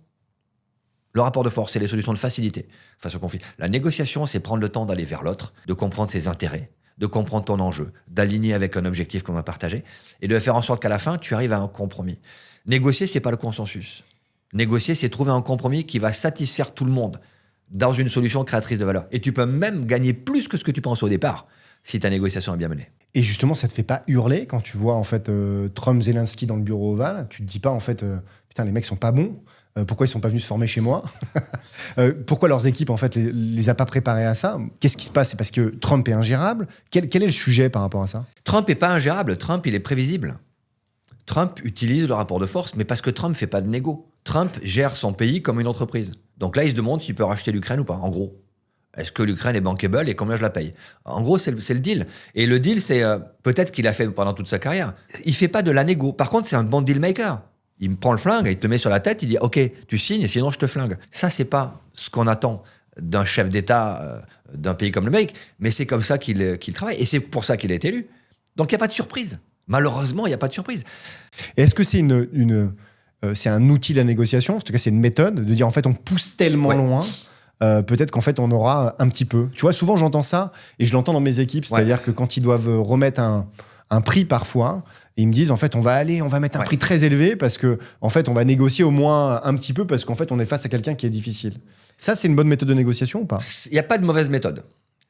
le rapport de force, c'est les solutions de facilité face au conflit. La négociation, c'est prendre le temps d'aller vers l'autre, de comprendre ses intérêts, de comprendre ton enjeu, d'aligner avec un objectif qu'on va partager et de faire en sorte qu'à la fin, tu arrives à un compromis. Négocier, c'est pas le consensus. Négocier, c'est trouver un compromis qui va satisfaire tout le monde dans une solution créatrice de valeur. Et tu peux même gagner plus que ce que tu penses au départ si ta négociation est bien menée. Et justement, ça te fait pas hurler quand tu vois en fait Trump, Zelensky dans le bureau ovale? Tu te dis pas en fait putain, les mecs sont pas bons? Pourquoi ils sont pas venus se former chez moi? Pourquoi leurs équipes en fait les a pas préparés à ça? Qu'est-ce qui se passe? C'est parce que Trump est ingérable? Quel est le sujet par rapport à ça? Trump est pas ingérable. Trump, il est prévisible. Trump utilise le rapport de force, mais parce que Trump fait pas de négo. Trump gère son pays comme une entreprise. Donc là, il se demande s'il peut racheter l'Ukraine ou pas, en gros. Est-ce que l'Ukraine est bankable et combien je la paye? En gros, c'est le deal. Et le deal, c'est peut-être qu'il a fait pendant toute sa carrière. Il fait pas de la négo. Par contre, c'est un bon deal maker. Il me prend le flingue, il te le met sur la tête, il dit « Ok, tu signes, sinon je te flingue ». Ça, c'est pas ce qu'on attend d'un chef d'État d'un pays comme le Mexique, mais c'est comme ça qu'il travaille. Et c'est pour ça qu'il a été élu. Donc, il n'y a pas de surprise. Malheureusement, il n'y a pas de surprise. Et est-ce que c'est c'est un outil de la négociation, en tout cas c'est une méthode, de dire en fait on pousse tellement loin, peut-être qu'en fait on aura un petit peu. Tu vois, souvent j'entends ça, et je l'entends dans mes équipes, c'est-à-dire que quand ils doivent remettre un prix parfois, ils me disent en fait on va mettre un prix très élevé parce que en fait on va négocier au moins un petit peu parce qu'en fait on est face à quelqu'un qui est difficile. Ça, c'est une bonne méthode de négociation ou pas? Il n'y a pas de mauvaise méthode.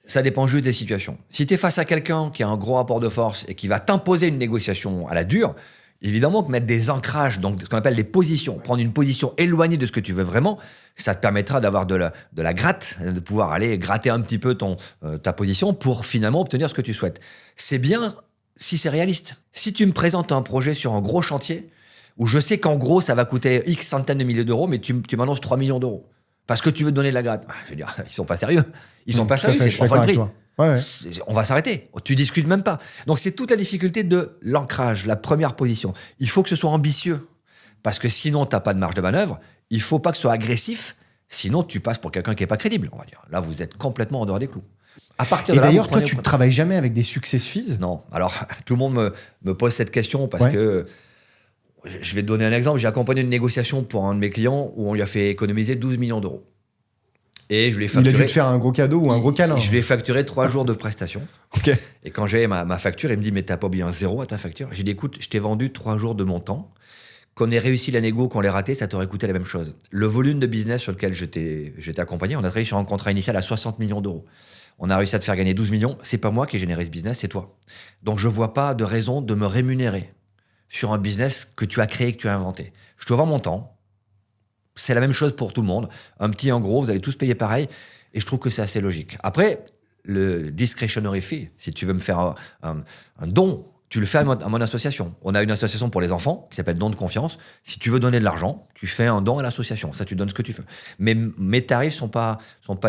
Ça dépend juste des situations. Si tu es face à quelqu'un qui a un gros rapport de force et qui va t'imposer une négociation à la dure, évidemment que mettre des ancrages, donc ce qu'on appelle des positions, prendre une position éloignée de ce que tu veux vraiment, ça te permettra d'avoir de la gratte, de pouvoir aller gratter un petit peu ta position pour finalement obtenir ce que tu souhaites. C'est bien si c'est réaliste. Si tu me présentes un projet sur un gros chantier, où je sais qu'en gros ça va coûter X centaines de milliers d'euros, mais tu m'annonces 3 millions d'euros, parce que tu veux te donner de la gratte. Je veux dire, ils sont pas sérieux. Ils sont pas sérieux, c'est 3 fois le prix. Ouais. On va s'arrêter. Tu discutes même pas. Donc, c'est toute la difficulté de l'ancrage, la première position. Il faut que ce soit ambitieux. Parce que sinon, tu n'as pas de marge de manœuvre. Il faut pas que ce soit agressif. Sinon, tu passes pour quelqu'un qui n'est pas crédible. On va dire. Là, vous êtes complètement en dehors des clous. À partir de et là, d'ailleurs, toi, tu ne travailles jamais avec des success fees? Non. Alors, tout le monde me pose cette question parce que je vais te donner un exemple. J'ai accompagné une négociation pour un de mes clients où on lui a fait économiser 12 millions d'euros. Et je lui ai facturé. Il a dû te faire un gros cadeau ou un gros câlin. Je lui ai facturé 3 jours de prestation. Okay. Et quand j'ai ma facture, il me dit « Mais t'as pas oublié un zéro à ta facture ?» J'ai dit « Écoute, je t'ai vendu 3 jours de mon temps. Qu'on ait réussi la négo, qu'on l'ait raté, ça t'aurait coûté la même chose. » Le volume de business sur lequel je t'ai accompagné, on a travaillé sur un contrat initial à 60 millions d'euros. On a réussi à te faire gagner 12 millions. C'est pas moi qui ai généré ce business, c'est toi. Donc je vois pas de raison de me rémunérer sur un business que tu as créé, que tu as inventé. Je te vends mon temps. C'est la même chose pour tout le monde. Un petit, un gros, vous allez tous payer pareil. Et je trouve que c'est assez logique. Après, le discretionary fee, si tu veux me faire un don, tu le fais à mon association. On a une association pour les enfants qui s'appelle Don de Confiance. Si tu veux donner de l'argent, tu fais un don à l'association. Ça, tu donnes ce que tu veux. Mais mes tarifs sont pas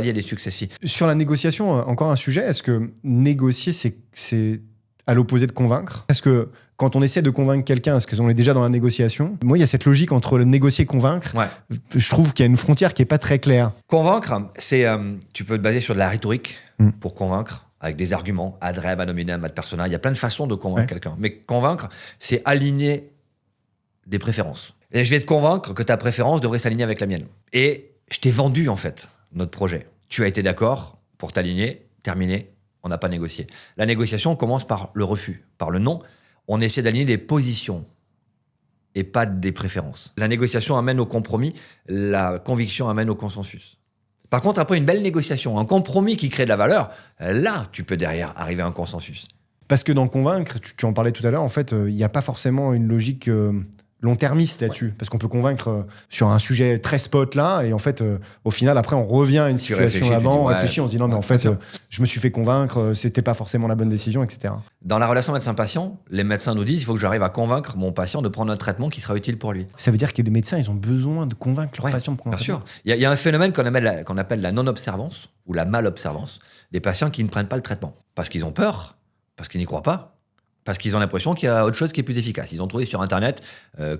liés à des success fees. Sur la négociation, encore un sujet. Est-ce que négocier, c'est à l'opposé de convaincre? Est-ce que quand on essaie de convaincre quelqu'un, est-ce qu'on est déjà dans la négociation? Moi, il y a cette logique entre le négocier et convaincre. Ouais. Je trouve qu'il y a une frontière qui n'est pas très claire. Convaincre, c'est tu peux te baser sur de la rhétorique pour convaincre, avec des arguments, ad rem, ad hominem, ad personam. Il y a plein de façons de convaincre quelqu'un. Mais convaincre, c'est aligner des préférences. Et je vais te convaincre que ta préférence devrait s'aligner avec la mienne. Et je t'ai vendu, en fait, notre projet. Tu as été d'accord pour t'aligner, terminé, on n'a pas négocié. La négociation commence par le refus, par le non. On essaie d'aligner des positions et pas des préférences. La négociation amène au compromis, la conviction amène au consensus. Par contre, après une belle négociation, un compromis qui crée de la valeur, là, tu peux derrière arriver à un consensus. Parce que dans convaincre, tu en parlais tout à l'heure, en fait, il n'y a pas forcément une logique long-termiste là-dessus. Parce qu'on peut convaincre sur un sujet très spot là, et en fait, au final, après, on revient à une situation d'avant, on réfléchit, on se dit non, mais en fait, je me suis fait convaincre, c'était pas forcément la bonne décision, etc. Dans la relation médecin-patient, les médecins nous disent il faut que j'arrive à convaincre mon patient de prendre un traitement qui sera utile pour lui. Ça veut dire que les médecins, ils ont besoin de convaincre leurs patients de prendre un traitement. Bien sûr. Il y a un phénomène qu'on appelle la non-observance ou la mal-observance des patients qui ne prennent pas le traitement. Parce qu'ils ont peur, parce qu'ils n'y croient pas, parce qu'ils ont l'impression qu'il y a autre chose qui est plus efficace. Ils ont trouvé sur Internet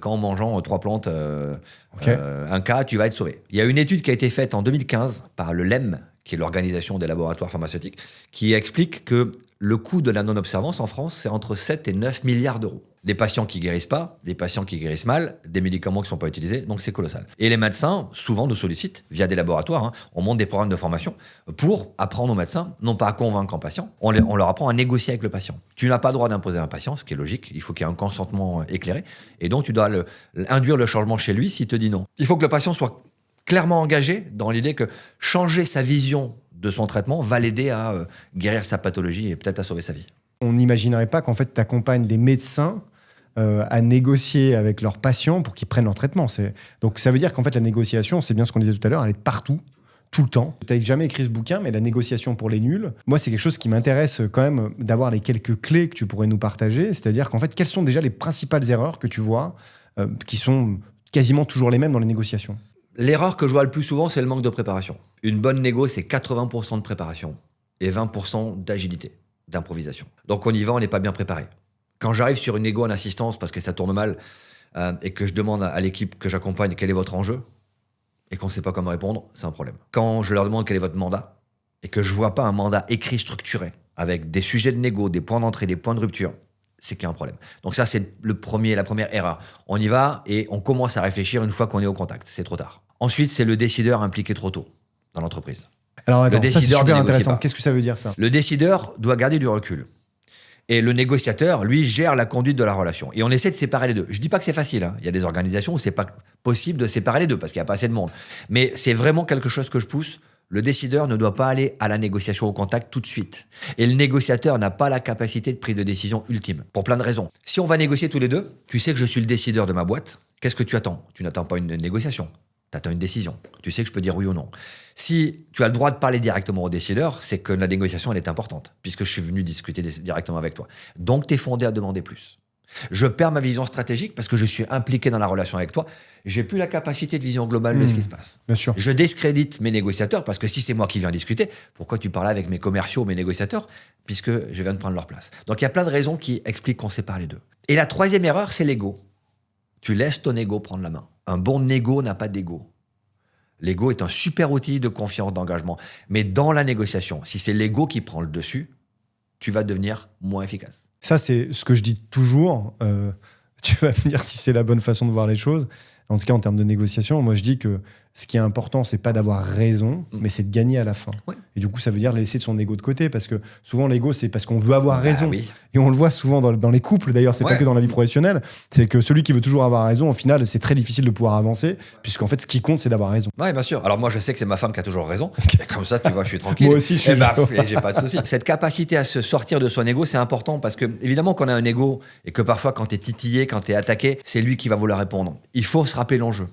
qu'en mangeant 3 plantes, un cas, tu vas être sauvé. Il y a une étude qui a été faite en 2015 par le LEM, qui est l'organisation des laboratoires pharmaceutiques, qui explique que le coût de la non-observance en France, c'est entre 7 et 9 milliards d'euros. Des patients qui guérissent pas, des patients qui guérissent mal, des médicaments qui sont pas utilisés, donc c'est colossal. Et les médecins, souvent, nous sollicitent via des laboratoires. On monte des programmes de formation pour apprendre aux médecins, non pas à convaincre un patient, on leur apprend à négocier avec le patient. Tu n'as pas le droit d'imposer à un patient, ce qui est logique, il faut qu'il y ait un consentement éclairé, et donc tu dois induire le changement chez lui s'il te dit non. Il faut que le patient soit clairement engagé dans l'idée que changer sa vision de son traitement va l'aider à guérir sa pathologie et peut-être à sauver sa vie. On n'imaginerait pas qu'en fait, tu accompagnes des médecins à négocier avec leurs patients pour qu'ils prennent leur traitement. Donc ça veut dire qu'en fait, la négociation, c'est bien ce qu'on disait tout à l'heure, elle est partout, tout le temps. Tu n'as jamais écrit ce bouquin, mais la négociation pour les nuls, moi, c'est quelque chose qui m'intéresse quand même d'avoir les quelques clés que tu pourrais nous partager. C'est-à-dire qu'en fait, quelles sont déjà les principales erreurs que tu vois qui sont quasiment toujours les mêmes dans les négociations? L'erreur que je vois le plus souvent, c'est le manque de préparation. Une bonne négo, c'est 80% de préparation et 20% d'agilité, d'improvisation. Donc on y va, on n'est pas bien préparé. Quand j'arrive sur une négo en assistance parce que ça tourne mal, et que je demande à l'équipe que j'accompagne quel est votre enjeu et qu'on ne sait pas comment répondre, c'est un problème. Quand je leur demande quel est votre mandat et que je ne vois pas un mandat écrit, structuré, avec des sujets de négo, des points d'entrée, des points de rupture, c'est qu'il y a un problème. Donc ça, c'est la première erreur. On y va et on commence à réfléchir une fois qu'on est au contact. C'est trop tard. Ensuite, c'est le décideur impliqué trop tôt dans l'entreprise. Alors attends, ça c'est super intéressant. Pas. Qu'est-ce que ça veut dire ça? Le décideur doit garder du recul. Et le négociateur, lui, gère la conduite de la relation. Et on essaie de séparer les deux. Je dis pas que c'est facile. Hein. Il y a des organisations où c'est pas possible de séparer les deux parce qu'il n'y a pas assez de monde. Mais c'est vraiment quelque chose que je pousse. Le décideur ne doit pas aller à la négociation au contact tout de suite. Et le négociateur n'a pas la capacité de prise de décision ultime, pour plein de raisons. Si on va négocier tous les deux, tu sais que je suis le décideur de ma boîte, qu'est-ce que tu attends? Tu n'attends pas une négociation, tu attends une décision. Tu sais que je peux dire oui ou non. Si tu as le droit de parler directement au décideur, c'est que la négociation, elle est importante, puisque je suis venu discuter directement avec toi. Donc, tu es fondé à demander plus. Je perds ma vision stratégique parce que je suis impliqué dans la relation avec toi. J'ai plus la capacité de vision globale de ce qui se passe. Bien sûr. Je discrédite mes négociateurs parce que si c'est moi qui viens discuter, pourquoi tu parles avec mes commerciaux, mes négociateurs, puisque je viens de prendre leur place. Donc il y a plein de raisons qui expliquent qu'on sépare les deux. Et la troisième erreur, c'est l'ego. Tu laisses ton ego prendre la main. Un bon négo n'a pas d'ego. L'ego est un super outil de confiance, d'engagement. Mais dans la négociation, si c'est l'ego qui prend le dessus, tu vas devenir moins efficace. Ça, c'est ce que je dis toujours. Tu vas me dire si c'est la bonne façon de voir les choses. En tout cas, en termes de négociation, moi, je dis que ce qui est important, c'est pas d'avoir raison, mais c'est de gagner à la fin. Ouais. Et du coup, ça veut dire laisser son ego de côté, parce que souvent, l'ego, c'est parce qu'on veut avoir raison. Oui. Et on le voit souvent dans les couples, d'ailleurs, c'est pas que dans la vie professionnelle. C'est que celui qui veut toujours avoir raison, au final, c'est très difficile de pouvoir avancer, puisqu'en fait, ce qui compte, c'est d'avoir raison. Oui, bien sûr. Alors moi, je sais que c'est ma femme qui a toujours raison. Et comme ça, tu vois, je suis tranquille. Moi aussi, je suis j'ai pas de souci. Cette capacité à se sortir de son ego, c'est important parce que, évidemment, qu'on a un ego et que parfois, quand tu es titillé, quand tu es attaqué, c'est lui qui va vouloir répondre. Il faut se rappeler l'enjeu.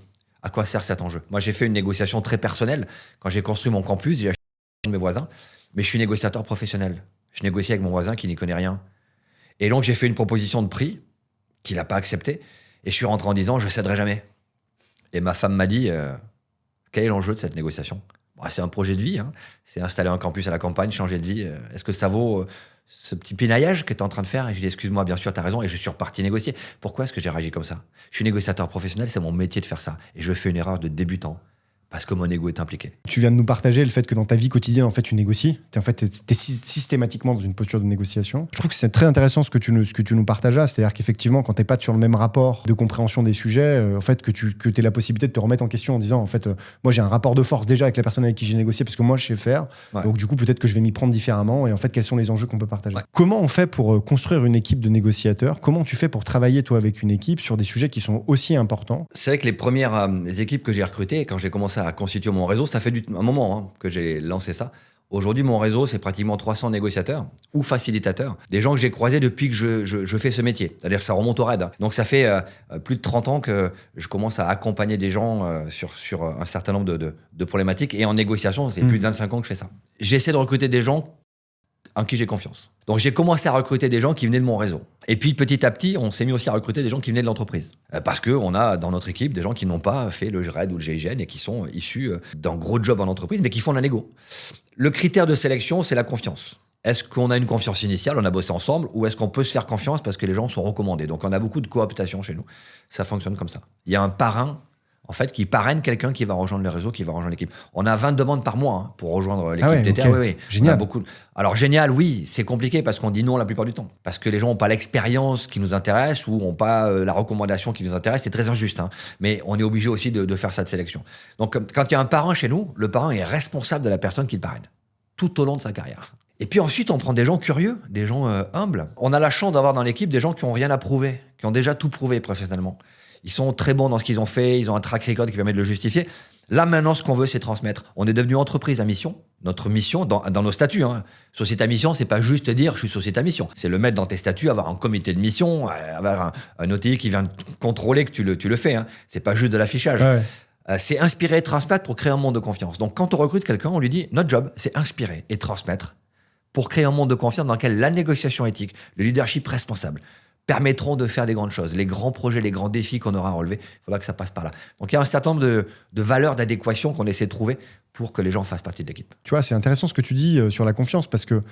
À quoi sert cet enjeu? Moi, j'ai fait une négociation très personnelle. Quand j'ai construit mon campus, j'ai acheté de mes voisins, mais je suis négociateur professionnel. Je négocie avec mon voisin qui n'y connaît rien. Et donc, j'ai fait une proposition de prix qu'il n'a pas acceptée. Et je suis rentré en disant, je ne céderai jamais. Et ma femme m'a dit, quel est l'enjeu de cette négociation? C'est un projet de vie. Hein. C'est installer un campus à la campagne, changer de vie. Est-ce que ça vaut ce petit pinaillage que tu es en train de faire? Et je lui ai dit, excuse-moi, bien sûr, tu as raison. Et je suis reparti négocier. Pourquoi est-ce que j'ai réagi comme ça? Je suis négociateur professionnel, c'est mon métier de faire ça. Et je fais une erreur de débutant parce que mon ego est impliqué. Tu viens de nous partager le fait que dans ta vie quotidienne, en fait, tu négocies. T'es systématiquement dans une posture de négociation. Je trouve que c'est très intéressant ce que tu nous partages là. C'est-à-dire qu'effectivement, quand t'es pas sur le même rapport de compréhension des sujets, en fait, que t'aies la possibilité de te remettre en question en disant, en fait, moi, j'ai un rapport de force déjà avec la personne avec qui j'ai négocié parce que moi, je sais faire. Ouais. Donc, du coup, peut-être que je vais m'y prendre différemment. Et en fait, quels sont les enjeux qu'on peut partager? Ouais. Comment on fait pour construire une équipe de négociateurs? Comment tu fais pour travailler, toi, avec une équipe sur des sujets qui sont aussi importants? C'est vrai que les premières équipes que j'ai recrutées, quand j'ai commencé à constituer mon réseau, ça fait un moment que j'ai lancé ça. Aujourd'hui, mon réseau, c'est pratiquement 300 négociateurs ou facilitateurs, des gens que j'ai croisés depuis que je fais ce métier. C'est-à-dire que ça remonte au RAID. Donc, ça fait plus de 30 ans que je commence à accompagner des gens sur un certain nombre de problématiques. Et en négociation, c'est plus de 25 ans que je fais ça. J'essaie de recruter des gens en qui j'ai confiance. Donc, j'ai commencé à recruter des gens qui venaient de mon réseau. Et puis, petit à petit, on s'est mis aussi à recruter des gens qui venaient de l'entreprise. Parce qu'on a dans notre équipe des gens qui n'ont pas fait le RAID ou le GIGN et qui sont issus d'un gros job en entreprise, mais qui font de la négo. Le critère de sélection, c'est la confiance. Est-ce qu'on a une confiance initiale, on a bossé ensemble, ou est-ce qu'on peut se faire confiance parce que les gens sont recommandés? Donc, on a beaucoup de cooptation chez nous. Ça fonctionne comme ça. Il y a un parrain, en fait, qui parraine quelqu'un qui va rejoindre le réseau, qui va rejoindre l'équipe. On a 20 demandes par mois pour rejoindre l'équipe TTR. Oui. Génial. Alors, génial, oui, c'est compliqué parce qu'on dit non la plupart du temps. Parce que les gens n'ont pas l'expérience qui nous intéresse ou n'ont pas la recommandation qui nous intéresse. C'est très injuste, hein. Mais on est obligé aussi de faire cette sélection. Donc, quand il y a un parrain chez nous, le parrain est responsable de la personne qui le parraine tout au long de sa carrière. Et puis ensuite, on prend des gens curieux, des gens humbles. On a la chance d'avoir dans l'équipe des gens qui n'ont rien à prouver, qui ont déjà tout prouvé professionnellement. Ils sont très bons dans ce qu'ils ont fait, ils ont un track record qui permet de le justifier. Là, maintenant, ce qu'on veut, c'est transmettre. On est devenu entreprise à mission. Notre mission, dans nos statuts, hein. Société à mission, c'est pas juste dire « je suis société à mission ». C'est le mettre dans tes statuts, avoir un comité de mission, avoir un OTI qui vient contrôler que tu le fais. Hein. C'est pas juste de l'affichage. Ouais. C'est inspirer et transmettre pour créer un monde de confiance. Donc, quand on recrute quelqu'un, on lui dit « notre job, c'est inspirer et transmettre pour créer un monde de confiance dans lequel la négociation éthique, le leadership responsable, permettront de faire des grandes choses. Les grands projets, les grands défis qu'on aura à relever, il faudra que ça passe par là. Donc, il y a un certain nombre de valeurs d'adéquation qu'on essaie de trouver pour que les gens fassent partie de l'équipe. Tu vois, c'est intéressant ce que tu dis sur la confiance parce que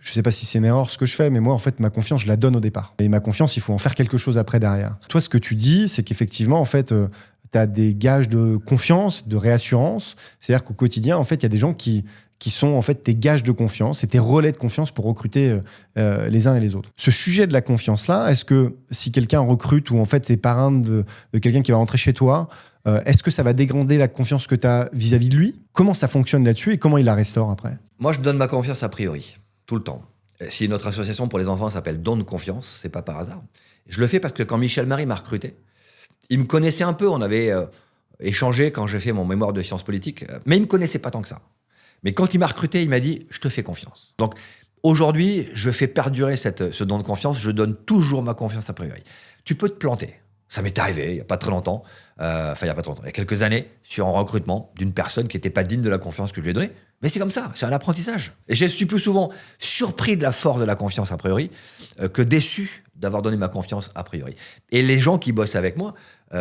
je sais pas si c'est une erreur ce que je fais, mais moi, en fait, ma confiance, je la donne au départ. Et ma confiance, il faut en faire quelque chose après derrière. Toi, ce que tu dis, c'est qu'effectivement, en fait, tu as des gages de confiance, de réassurance. C'est-à-dire qu'au quotidien, en fait, il y a des gens qui sont en fait tes gages de confiance et tes relais de confiance pour recruter les uns et les autres. Ce sujet de la confiance-là, est-ce que si quelqu'un recrute ou en fait t'es parrain de quelqu'un qui va rentrer chez toi, est-ce que ça va dégrader la confiance que tu as vis-à-vis de lui? Comment ça fonctionne là-dessus et comment il la restaure après? Moi, je donne ma confiance a priori, tout le temps. Si notre association pour les enfants s'appelle Don de confiance, c'est pas par hasard. Je le fais parce que quand Michel Marie m'a recruté, il me connaissait un peu, on avait échangé quand j'ai fait mon mémoire de sciences politiques, mais il me connaissait pas tant que ça. Mais quand il m'a recruté, il m'a dit « je te fais confiance ». Donc aujourd'hui, je fais perdurer ce don de confiance, je donne toujours ma confiance a priori. Tu peux te planter. Ça m'est arrivé il n'y a pas très longtemps, il y a quelques années, sur un recrutement d'une personne qui n'était pas digne de la confiance que je lui ai donnée. Mais c'est comme ça, c'est un apprentissage. Et je suis plus souvent surpris de la force de la confiance a priori que déçu d'avoir donné ma confiance a priori. Et les gens qui bossent avec moi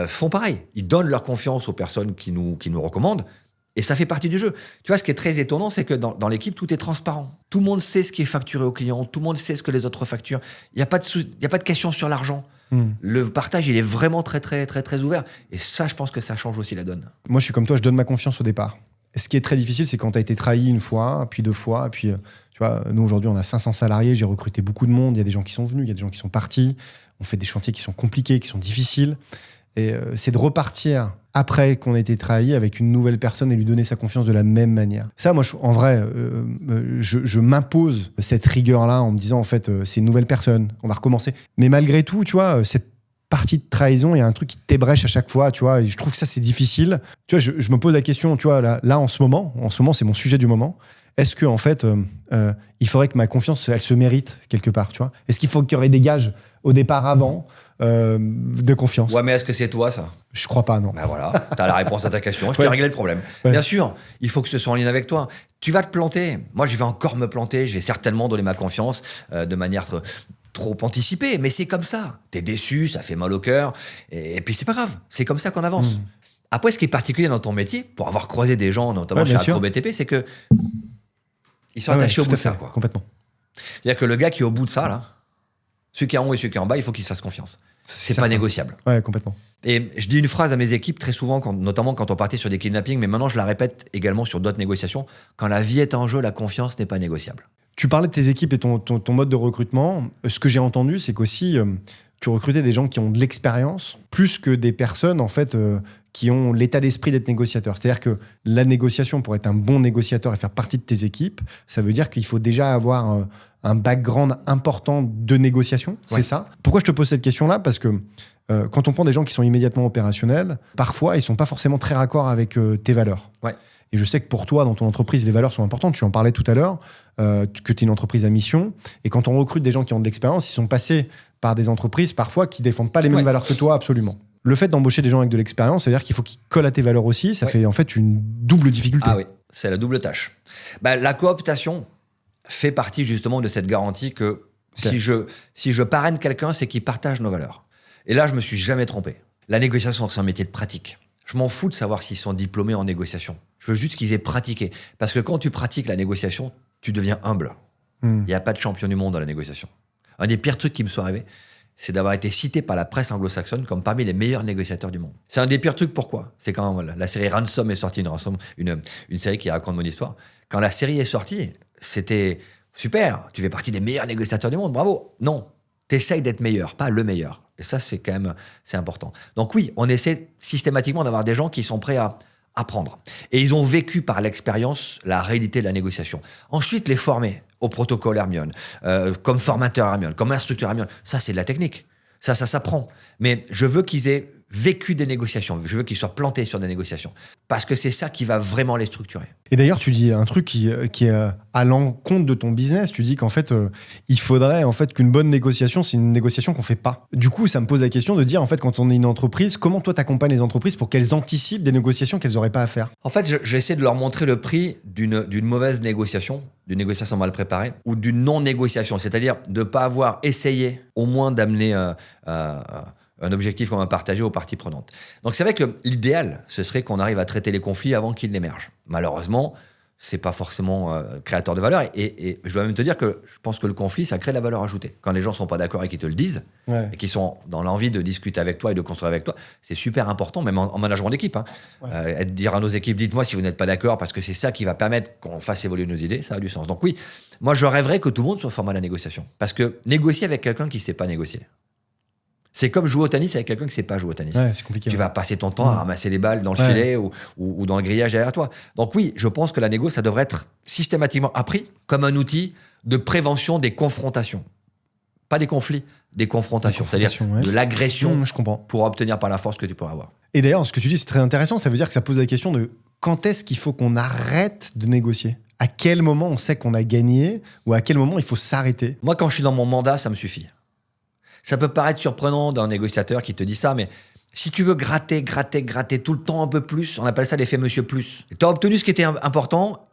font pareil. Ils donnent leur confiance aux personnes qui nous recommandent. Et ça fait partie du jeu. Tu vois, ce qui est très étonnant, c'est que dans l'équipe, tout est transparent. Tout le monde sait ce qui est facturé au client, tout le monde sait ce que les autres facturent. Il n'y a pas de question sur l'argent. Le partage, il est vraiment très, très, très, très ouvert. Et ça, je pense que ça change aussi la donne. Moi, je suis comme toi, je donne ma confiance au départ. Et ce qui est très difficile, c'est quand tu as été trahi une fois, puis 2 fois, puis tu vois, nous, aujourd'hui, on a 500 salariés, j'ai recruté beaucoup de monde, il y a des gens qui sont venus, il y a des gens qui sont partis, on fait des chantiers qui sont compliqués, qui sont difficiles. Et c'est de repartir après qu'on ait été trahi avec une nouvelle personne et lui donner sa confiance de la même manière. Ça, moi, en vrai, je m'impose cette rigueur-là en me disant, en fait, c'est une nouvelle personne, on va recommencer. Mais malgré tout, tu vois, cette partie de trahison, il y a un truc qui t'ébrèche à chaque fois, tu vois, et je trouve que ça, c'est difficile. Tu vois, je me pose la question, tu vois, là en ce moment, c'est mon sujet du moment. Est-ce que en fait, il faudrait que ma confiance, elle se mérite quelque part, tu vois? Est-ce qu'il faut qu'il y aurait des gages au départ avant de confiance? Ouais, mais est-ce que c'est toi, ça? Je crois pas, non. Ben voilà, t'as la réponse à ta question. Je t'ai réglé le problème. Ouais. Bien sûr, il faut que ce soit en ligne avec toi. Tu vas te planter. Moi, je vais encore me planter. Je vais certainement donner ma confiance de manière trop anticipée. Mais c'est comme ça. T'es déçu, ça fait mal au cœur. Et puis, c'est pas grave. C'est comme ça qu'on avance. Après, ce qui est particulier dans ton métier, pour avoir croisé des gens, notamment chez AcroBTP, c'est que ils sont attachés au bout de ça, quoi. Complètement. C'est-à-dire que le gars qui est au bout de ça, là, celui qui est en haut et celui qui est en bas, il faut qu'il se fasse confiance. C'est pas négociable. Ouais, complètement. Et je dis une phrase à mes équipes très souvent, notamment quand on partait sur des kidnappings, mais maintenant je la répète également sur d'autres négociations. Quand la vie est en jeu, la confiance n'est pas négociable. Tu parlais de tes équipes et ton mode de recrutement. Ce que j'ai entendu, c'est qu'aussi, tu recrutais des gens qui ont de l'expérience, plus que des personnes, en fait, qui ont l'état d'esprit d'être négociateurs. C'est-à-dire que la négociation, pour être un bon négociateur et faire partie de tes équipes, ça veut dire qu'il faut déjà avoir un background important de négociation. Ouais. C'est ça. Pourquoi je te pose cette question-là? Parce que quand on prend des gens qui sont immédiatement opérationnels, parfois, ils ne sont pas forcément très raccords avec tes valeurs. Ouais. Et je sais que pour toi, dans ton entreprise, les valeurs sont importantes. Tu en parlais tout à l'heure, que tu es une entreprise à mission. Et quand on recrute des gens qui ont de l'expérience, ils sont passés par des entreprises parfois qui ne défendent pas les mêmes valeurs que toi, absolument. Le fait d'embaucher des gens avec de l'expérience, c'est-à-dire qu'il faut qu'ils collent à tes valeurs aussi. Ça fait en fait une double difficulté. Ah oui, c'est la double tâche. La cooptation fait partie justement de cette garantie que si je parraine quelqu'un, c'est qu'il partage nos valeurs. Et là, je me suis jamais trompé. La négociation, c'est un métier de pratique. Je m'en fous de savoir s'ils sont diplômés en négociation. Je veux juste qu'ils aient pratiqué. Parce que quand tu pratiques la négociation, tu deviens humble. Il n'y a pas de champion du monde dans la négociation. Un des pires trucs qui me soit arrivé, c'est d'avoir été cité par la presse anglo-saxonne comme parmi les meilleurs négociateurs du monde. C'est un des pires trucs, pourquoi? C'est quand la série Ransom est sortie, une série qui raconte mon histoire. Quand la série est sortie, c'était super, tu fais partie des meilleurs négociateurs du monde, bravo. Non, t'essayes d'être meilleur, pas le meilleur. Et ça, c'est quand même, c'est important. Donc oui, on essaie systématiquement d'avoir des gens qui sont prêts à apprendre. Et ils ont vécu par l'expérience la réalité de la négociation. Ensuite, les former au protocole Hermione, comme formateur Hermione, comme instructeur Hermione. Ça, c'est de la technique. Ça s'apprend. Mais je veux qu'ils aient vécu des négociations. Je veux qu'ils soient plantés sur des négociations. Parce que c'est ça qui va vraiment les structurer. Et d'ailleurs, tu dis un truc qui est à l'encontre de ton business. Tu dis qu'en fait, il faudrait en fait qu'une bonne négociation, c'est une négociation qu'on fait pas. Du coup, ça me pose la question de dire, en fait, quand on est une entreprise, comment toi t'accompagnes les entreprises pour qu'elles anticipent des négociations qu'elles n'auraient pas à faire? En fait, j'essaie de leur montrer le prix d'une mauvaise négociation, d'une négociation mal préparée, ou d'une non-négociation. C'est-à-dire de ne pas avoir essayé au moins d'amener un objectif qu'on va partager aux parties prenantes. Donc c'est vrai que l'idéal, ce serait qu'on arrive à traiter les conflits avant qu'ils n'émergent. Malheureusement, c'est pas forcément créateur de valeur. Et je dois même te dire que je pense que le conflit, ça crée de la valeur ajoutée. Quand les gens sont pas d'accord et qu'ils te le disent, et qu'ils sont dans l'envie de discuter avec toi et de construire avec toi, c'est super important, même en management d'équipe. Dire à nos équipes, dites-moi si vous n'êtes pas d'accord, parce que c'est ça qui va permettre qu'on fasse évoluer nos idées, ça a du sens. Donc oui, moi je rêverais que tout le monde soit formé à la négociation. Parce que négocier avec quelqu'un qui sait pas négocier, c'est comme jouer au tennis avec quelqu'un qui ne sait pas jouer au tennis. Ouais, c'est compliqué. Tu vas passer ton temps à ramasser les balles dans le filet ou dans le grillage derrière toi. Donc oui, je pense que la négo, ça devrait être systématiquement appris comme un outil de prévention des confrontations. Pas des conflits, des confrontations. C'est-à-dire de l'agression je comprends. pour obtenir par la force que tu pourras avoir. Et d'ailleurs, ce que tu dis, c'est très intéressant. Ça veut dire que ça pose la question de quand est-ce qu'il faut qu'on arrête de négocier ? À quel moment on sait qu'on a gagné ou à quel moment il faut s'arrêter ? Moi, quand je suis dans mon mandat, ça me suffit. Ça peut paraître surprenant d'un négociateur qui te dit ça, mais si tu veux gratter tout le temps un peu plus, on appelle ça l'effet Monsieur Plus. Tu as obtenu ce qui était important,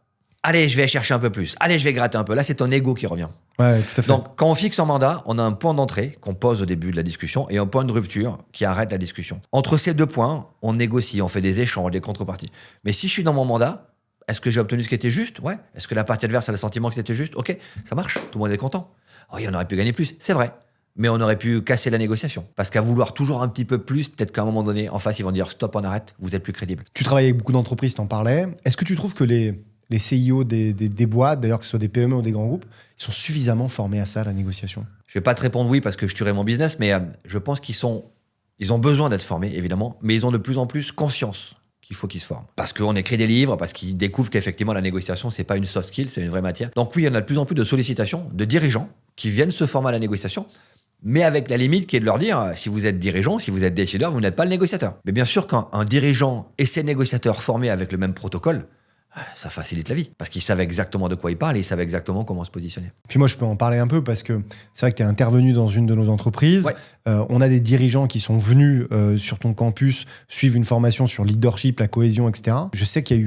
allez, je vais chercher un peu plus. Allez, je vais gratter un peu. Là, c'est ton ego qui revient. Ouais, tout à fait. Donc, quand on fixe un mandat, on a un point d'entrée qu'on pose au début de la discussion et un point de rupture qui arrête la discussion. Entre ces deux points, on négocie, on fait des échanges, des contreparties. Mais si je suis dans mon mandat, est-ce que j'ai obtenu ce qui était juste ? Ouais. Est-ce que la partie adverse a le sentiment que c'était juste ? Ok, ça marche, tout le monde est content. Oh, on aurait pu gagner plus, c'est vrai. Mais on aurait pu casser la négociation. Parce qu'à vouloir toujours un petit peu plus, peut-être qu'à un moment donné, en face, ils vont dire stop, on arrête, vous êtes plus crédible. Tu travailles avec beaucoup d'entreprises, t'en parlais. Est-ce que tu trouves que les CIO des boîtes, d'ailleurs que ce soit des PME ou des grands groupes, ils sont suffisamment formés à ça, la négociation ? Je vais pas te répondre oui parce que je tuerais mon business, mais je pense ils ont besoin d'être formés, évidemment, mais ils ont de plus en plus conscience qu'il faut qu'ils se forment. Parce qu'on écrit des livres, parce qu'ils découvrent qu'effectivement la négociation, c'est pas une soft skill, c'est une vraie matière. Donc oui, il y en a de plus en plus de sollicitations de dirigeants qui viennent se former à la négociation, mais avec la limite qui est de leur dire, si vous êtes dirigeant, si vous êtes décideur, vous n'êtes pas le négociateur. Mais bien sûr, quand un dirigeant et ses négociateurs formés avec le même protocole, ça facilite la vie. Parce qu'ils savent exactement de quoi ils parlent et ils savent exactement comment se positionner. Puis moi, je peux en parler un peu parce que c'est vrai que tu es intervenu dans une de nos entreprises. Ouais. On a des dirigeants qui sont venus sur ton campus suivre une formation sur le leadership, la cohésion, etc. Je sais qu'il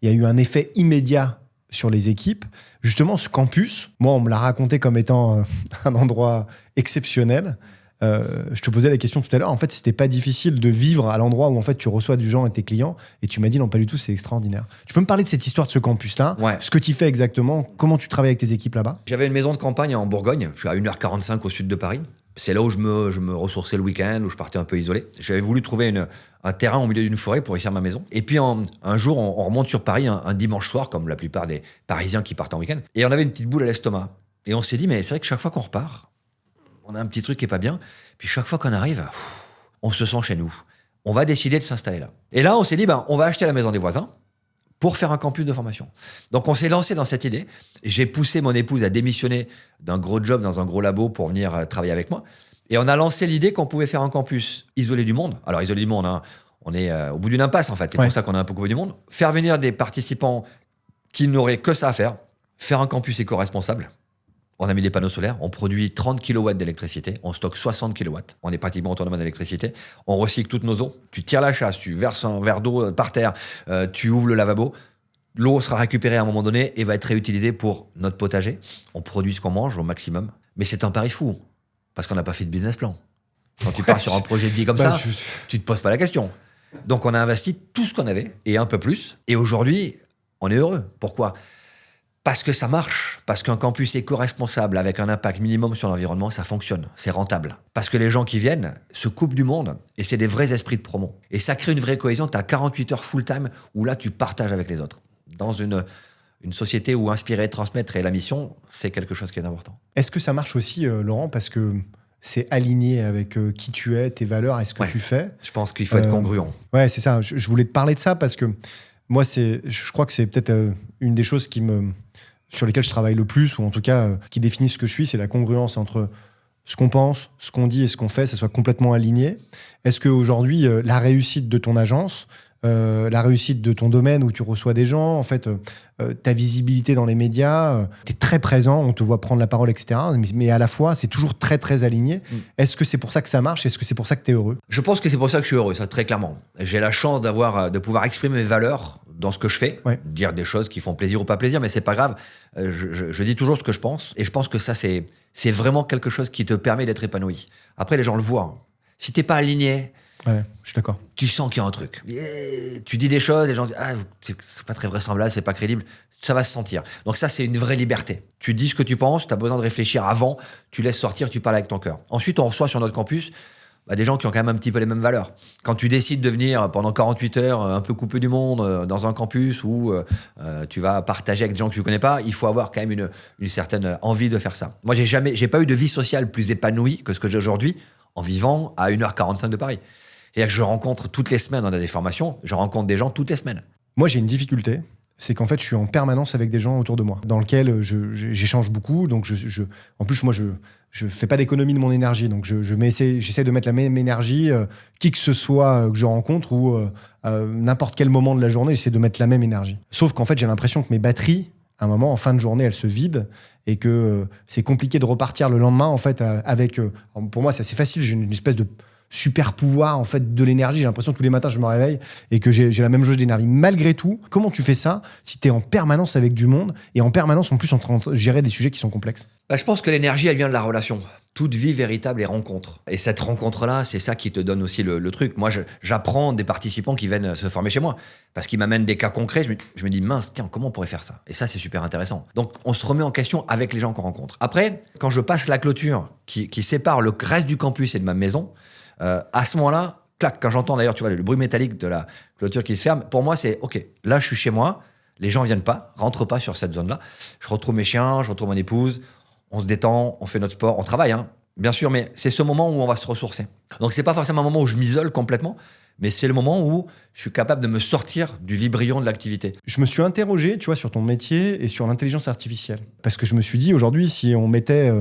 y a eu un effet immédiat sur les équipes. Justement, ce campus, moi, on me l'a raconté comme étant un endroit exceptionnel. Je te posais la question tout à l'heure. En fait, c'était pas difficile de vivre à l'endroit où en fait tu reçois du gens et tes clients. Et tu m'as dit non, pas du tout, c'est extraordinaire. Tu peux me parler de cette histoire de ce campus-là, ce que tu fais exactement, comment tu travailles avec tes équipes là-bas ? J'avais une maison de campagne en Bourgogne. Je suis à 1h45 au sud de Paris. C'est là où je me ressourçais le week-end, où je partais un peu isolé. J'avais voulu trouver un terrain au milieu d'une forêt pour y faire ma maison. Et puis un jour, on remonte sur Paris un dimanche soir, comme la plupart des Parisiens qui partent en week-end. Et on avait une petite boule à l'estomac. Et on s'est dit, mais c'est vrai que chaque fois qu'on repart, on a un petit truc qui est pas bien. Puis chaque fois qu'on arrive, on se sent chez nous. On va décider de s'installer là. Et là, on s'est dit, on va acheter la maison des voisins pour faire un campus de formation. Donc, on s'est lancé dans cette idée. J'ai poussé mon épouse à démissionner d'un gros job dans un gros labo pour venir travailler avec moi. Et on a lancé l'idée qu'on pouvait faire un campus isolé du monde. Alors, isolé du monde, on est au bout d'une impasse, en fait. C'est pour ça qu'on est un peu coupé du monde. Faire venir des participants qui n'auraient que ça à faire. Faire un campus éco-responsable. On a mis des panneaux solaires, on produit 30 kW d'électricité, on stocke 60 kW, on est pratiquement autonome en électricité, on recycle toutes nos eaux, tu tires la chasse, tu verses un verre d'eau par terre, tu ouvres le lavabo, l'eau sera récupérée à un moment donné et va être réutilisée pour notre potager, on produit ce qu'on mange au maximum, mais c'est un pari fou, parce qu'on n'a pas fait de business plan. Quand tu pars sur un projet de vie comme ça, tu te poses pas la question. Donc on a investi tout ce qu'on avait, et un peu plus, et aujourd'hui, on est heureux. Pourquoi ? Parce que ça marche, parce qu'un campus éco-responsable avec un impact minimum sur l'environnement, ça fonctionne, c'est rentable. Parce que les gens qui viennent se coupent du monde et c'est des vrais esprits de promo. Et ça crée une vraie cohésion, tu as 48 heures full-time où là tu partages avec les autres. Dans une société où inspirer, transmettre et la mission, c'est quelque chose qui est important. Est-ce que ça marche aussi, Laurent, parce que c'est aligné avec qui tu es, tes valeurs et ce que tu fais ? Je pense qu'il faut être congruent. Ouais, c'est ça. Je voulais te parler de ça parce que moi, je crois que c'est peut-être une des choses sur lesquelles je travaille le plus, ou en tout cas qui définit ce que je suis, c'est la congruence entre ce qu'on pense, ce qu'on dit et ce qu'on fait, ça soit complètement aligné. Est-ce qu'aujourd'hui, la réussite de ton agence, la réussite de ton domaine où tu reçois des gens, en fait, ta visibilité dans les médias, tu es très présent, on te voit prendre la parole, etc. Mais à la fois, c'est toujours très, très aligné. Est-ce que c'est pour ça que ça marche ? Est-ce que c'est pour ça que tu es heureux ? Je pense que c'est pour ça que je suis heureux, ça, très clairement. J'ai la chance de pouvoir exprimer mes valeurs dans ce que je fais, dire des choses qui font plaisir ou pas plaisir, mais c'est pas grave. Je dis toujours ce que je pense, et je pense que ça, c'est vraiment quelque chose qui te permet d'être épanoui. Après, les gens le voient. Si t'es pas aligné, Ouais, je suis d'accord. Tu sens qu'il y a un truc. Et tu dis des choses, les gens disent « Ah, c'est pas très vraisemblable, c'est pas crédible ». Ça va se sentir. Donc ça, c'est une vraie liberté. Tu dis ce que tu penses, tu as besoin de réfléchir avant, tu laisses sortir, tu parles avec ton cœur. Ensuite, on reçoit sur notre campus des gens qui ont quand même un petit peu les mêmes valeurs. Quand tu décides de venir pendant 48 heures, un peu coupé du monde, dans un campus où tu vas partager avec des gens que tu ne connais pas, il faut avoir quand même une certaine envie de faire ça. Moi, j'ai pas eu de vie sociale plus épanouie que ce que j'ai aujourd'hui en vivant à 1h45 de Paris. C'est-à-dire que je rencontre toutes les semaines, on a des formations, je rencontre des gens toutes les semaines. Moi, j'ai une difficulté, c'est qu'en fait, je suis en permanence avec des gens autour de moi, dans lequel j'échange beaucoup. Donc, en plus, moi, je fais pas d'économie de mon énergie. Donc, j'essaie de mettre la même énergie, qui que ce soit que je rencontre ou n'importe quel moment de la journée, j'essaie de mettre la même énergie. Sauf qu'en fait, j'ai l'impression que mes batteries, à un moment, en fin de journée, elles se vident et que c'est compliqué de repartir le lendemain, en fait, avec... pour moi, c'est assez facile. J'ai une espèce de super pouvoir en fait de l'énergie. J'ai l'impression que tous les matins je me réveille et que j'ai la même jauge d'énergie. Malgré tout, comment tu fais ça si tu es en permanence avec du monde et en permanence en plus en train de gérer des sujets qui sont complexes? Je pense que l'énergie, elle vient de la relation. Toute vie véritable est rencontre. Et cette rencontre-là, c'est ça qui te donne aussi le truc. Moi, j'apprends des participants qui viennent se former chez moi parce qu'ils m'amènent des cas concrets. Je me dis, mince, tiens, comment on pourrait faire ça? Et ça, c'est super intéressant. Donc, on se remet en question avec les gens qu'on rencontre. Après, quand je passe la clôture qui sépare le reste du campus et de ma maison, à ce moment-là, clac, quand j'entends d'ailleurs, tu vois, le bruit métallique de la clôture qui se ferme, pour moi, c'est OK, là, je suis chez moi, les gens viennent pas, rentrent pas sur cette zone-là. Je retrouve mes chiens, je retrouve mon épouse, on se détend, on fait notre sport, on travaille, hein, bien sûr, mais c'est ce moment où on va se ressourcer. Donc, c'est pas forcément un moment où je m'isole complètement, mais c'est le moment où je suis capable de me sortir du vibrion de l'activité. Je me suis interrogé, tu vois, sur ton métier et sur l'intelligence artificielle. Parce que je me suis dit, aujourd'hui, si on mettait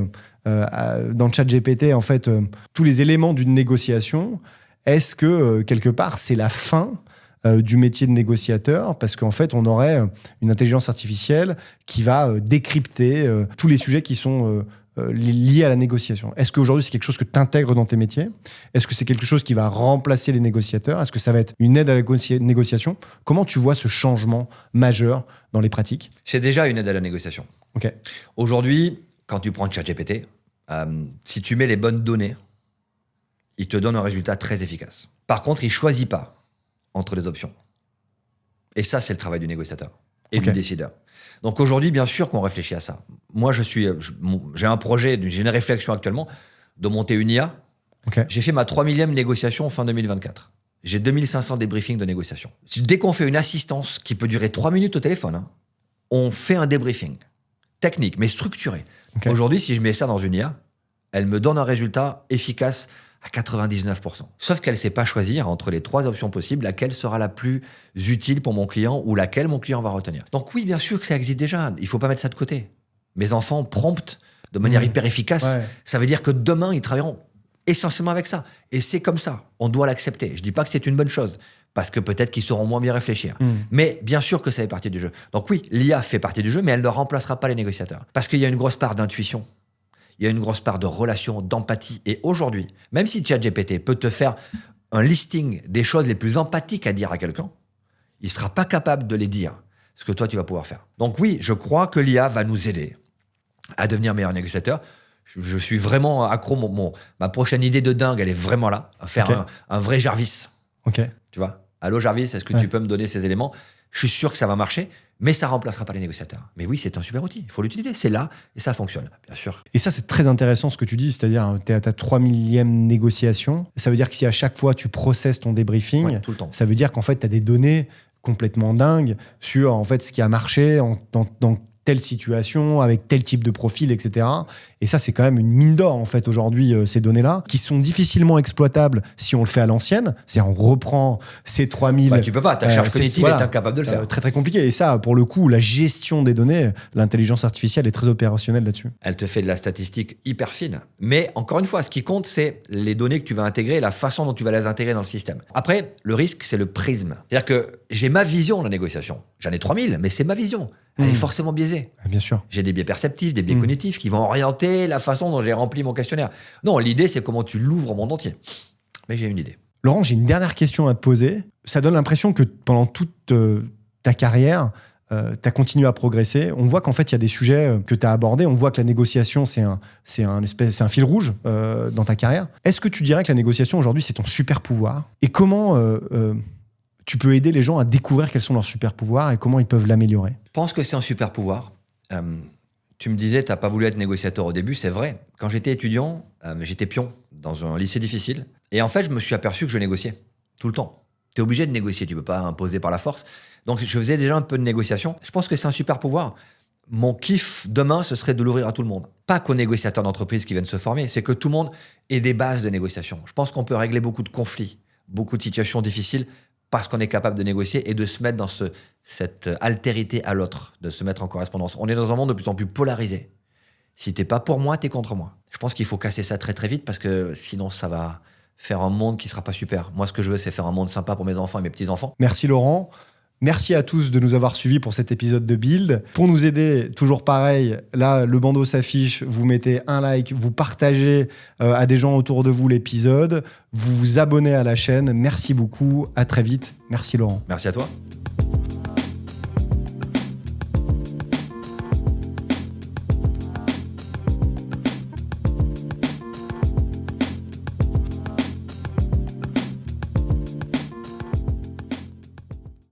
dans le chat GPT, en fait, tous les éléments d'une négociation, est-ce que, quelque part, c'est la fin du métier de négociateur? Parce qu'en fait, on aurait une intelligence artificielle qui va décrypter tous les sujets qui sont... liés à la négociation. Est-ce qu'aujourd'hui, c'est quelque chose que tu intègres dans tes métiers? Est-ce que c'est quelque chose qui va remplacer les négociateurs? Est-ce que ça va être une aide à la négociation? Comment tu vois ce changement majeur dans les pratiques? C'est déjà une aide à la négociation. Ok. Aujourd'hui, quand tu prends ChatGPT, si tu mets les bonnes données, il te donne un résultat très efficace. Par contre, il ne choisit pas entre les options. Et ça, c'est le travail du négociateur et du décideur. Donc aujourd'hui, bien sûr qu'on réfléchit à ça. Moi, j'ai un projet, j'ai une réflexion actuellement de monter une IA. Okay. J'ai fait ma 3000e négociation fin 2024. J'ai 2500 débriefings de négociation. Dès qu'on fait une assistance qui peut durer 3 minutes au téléphone, on fait un débriefing technique, mais structuré. Okay. Aujourd'hui, si je mets ça dans une IA, elle me donne un résultat efficace à 99%. Sauf qu'elle ne sait pas choisir entre les 3 options possibles laquelle sera la plus utile pour mon client ou laquelle mon client va retenir. Donc oui, bien sûr que ça existe déjà. Il ne faut pas mettre ça de côté. Mes enfants promptent de manière hyper efficace. Ouais. Ça veut dire que demain, ils travailleront essentiellement avec ça. Et c'est comme ça. On doit l'accepter. Je ne dis pas que c'est une bonne chose parce que peut-être qu'ils sauront moins bien réfléchir. Mais bien sûr que ça fait partie du jeu. Donc oui, l'IA fait partie du jeu, mais elle ne remplacera pas les négociateurs. Parce qu'il y a une grosse part d'intuition. Il y a une grosse part de relation, d'empathie. Et aujourd'hui, même si ChatGPT peut te faire un listing des choses les plus empathiques à dire à quelqu'un, il ne sera pas capable de les dire, ce que toi, tu vas pouvoir faire. Donc oui, je crois que l'IA va nous aider à devenir meilleur négociateur. Je suis vraiment accro. Ma prochaine idée de dingue, elle est vraiment là, à faire un vrai Jarvis. Okay. Tu vois ? Allô Jarvis, est-ce que tu peux me donner ces éléments ? Je suis sûr que ça va marcher. Mais ça ne remplacera pas les négociateurs. Mais oui, c'est un super outil. Il faut l'utiliser. C'est là et ça fonctionne, bien sûr. Et ça, c'est très intéressant ce que tu dis. C'est-à-dire, tu es à ta 3000e négociation. Ça veut dire que si à chaque fois tu processes ton débriefing, tout le temps. Ça veut dire qu'en fait, tu as des données complètement dingues sur en fait, ce qui a marché dans telle situation, avec tel type de profil, etc. Et ça, c'est quand même une mine d'or, en fait, aujourd'hui, ces données-là, qui sont difficilement exploitables si on le fait à l'ancienne. C'est-à-dire, on reprend ces 3000... tu peux pas, ta charge cognitive est incapable de le faire. Très, très compliqué. Et ça, pour le coup, la gestion des données, l'intelligence artificielle est très opérationnelle là-dessus. Elle te fait de la statistique hyper fine. Mais, encore une fois, ce qui compte, c'est les données que tu vas intégrer, la façon dont tu vas les intégrer dans le système. Après, le risque, c'est le prisme. C'est-à-dire que j'ai ma vision de la négociation. J'en ai 3000, mais c'est ma vision. Elle est forcément biaisée. Bien sûr. J'ai des biais perceptifs, des biais cognitifs qui vont orienter la façon dont j'ai rempli mon questionnaire. Non, l'idée, c'est comment tu l'ouvres au monde entier. Mais j'ai une idée. Laurent, j'ai une dernière question à te poser. Ça donne l'impression que pendant toute ta carrière, tu as continué à progresser. On voit qu'en fait, il y a des sujets que tu as abordés. On voit que la négociation, c'est un fil rouge dans ta carrière. Est-ce que tu dirais que la négociation, aujourd'hui, c'est ton super pouvoir? Et comment tu peux aider les gens à découvrir quels sont leurs super pouvoirs et comment ils peuvent l'améliorer? Je pense que c'est un super pouvoir. Tu me disais, tu n'as pas voulu être négociateur au début, c'est vrai. Quand j'étais étudiant, j'étais pion dans un lycée difficile. Et en fait, je me suis aperçu que je négociais tout le temps. Tu es obligé de négocier, tu ne peux pas imposer par la force. Donc, je faisais déjà un peu de négociation. Je pense que c'est un super pouvoir. Mon kiff demain, ce serait de l'ouvrir à tout le monde. Pas qu'aux négociateurs d'entreprise qui viennent se former, c'est que tout le monde ait des bases de négociation. Je pense qu'on peut régler beaucoup de conflits, beaucoup de situations difficiles parce qu'on est capable de négocier et de se mettre dans cette altérité à l'autre, de se mettre en correspondance. On est dans un monde de plus en plus polarisé. Si t'es pas pour moi, t'es contre moi. Je pense qu'il faut casser ça très très vite parce que sinon ça va faire un monde qui sera pas super. Moi, ce que je veux, c'est faire un monde sympa pour mes enfants et mes petits-enfants. Merci Laurent. Merci à tous de nous avoir suivis pour cet épisode de Build. Pour nous aider, toujours pareil, là, le bandeau s'affiche, vous mettez un like, vous partagez à des gens autour de vous l'épisode, vous vous abonnez à la chaîne. Merci beaucoup, à très vite. Merci Laurent. Merci à toi.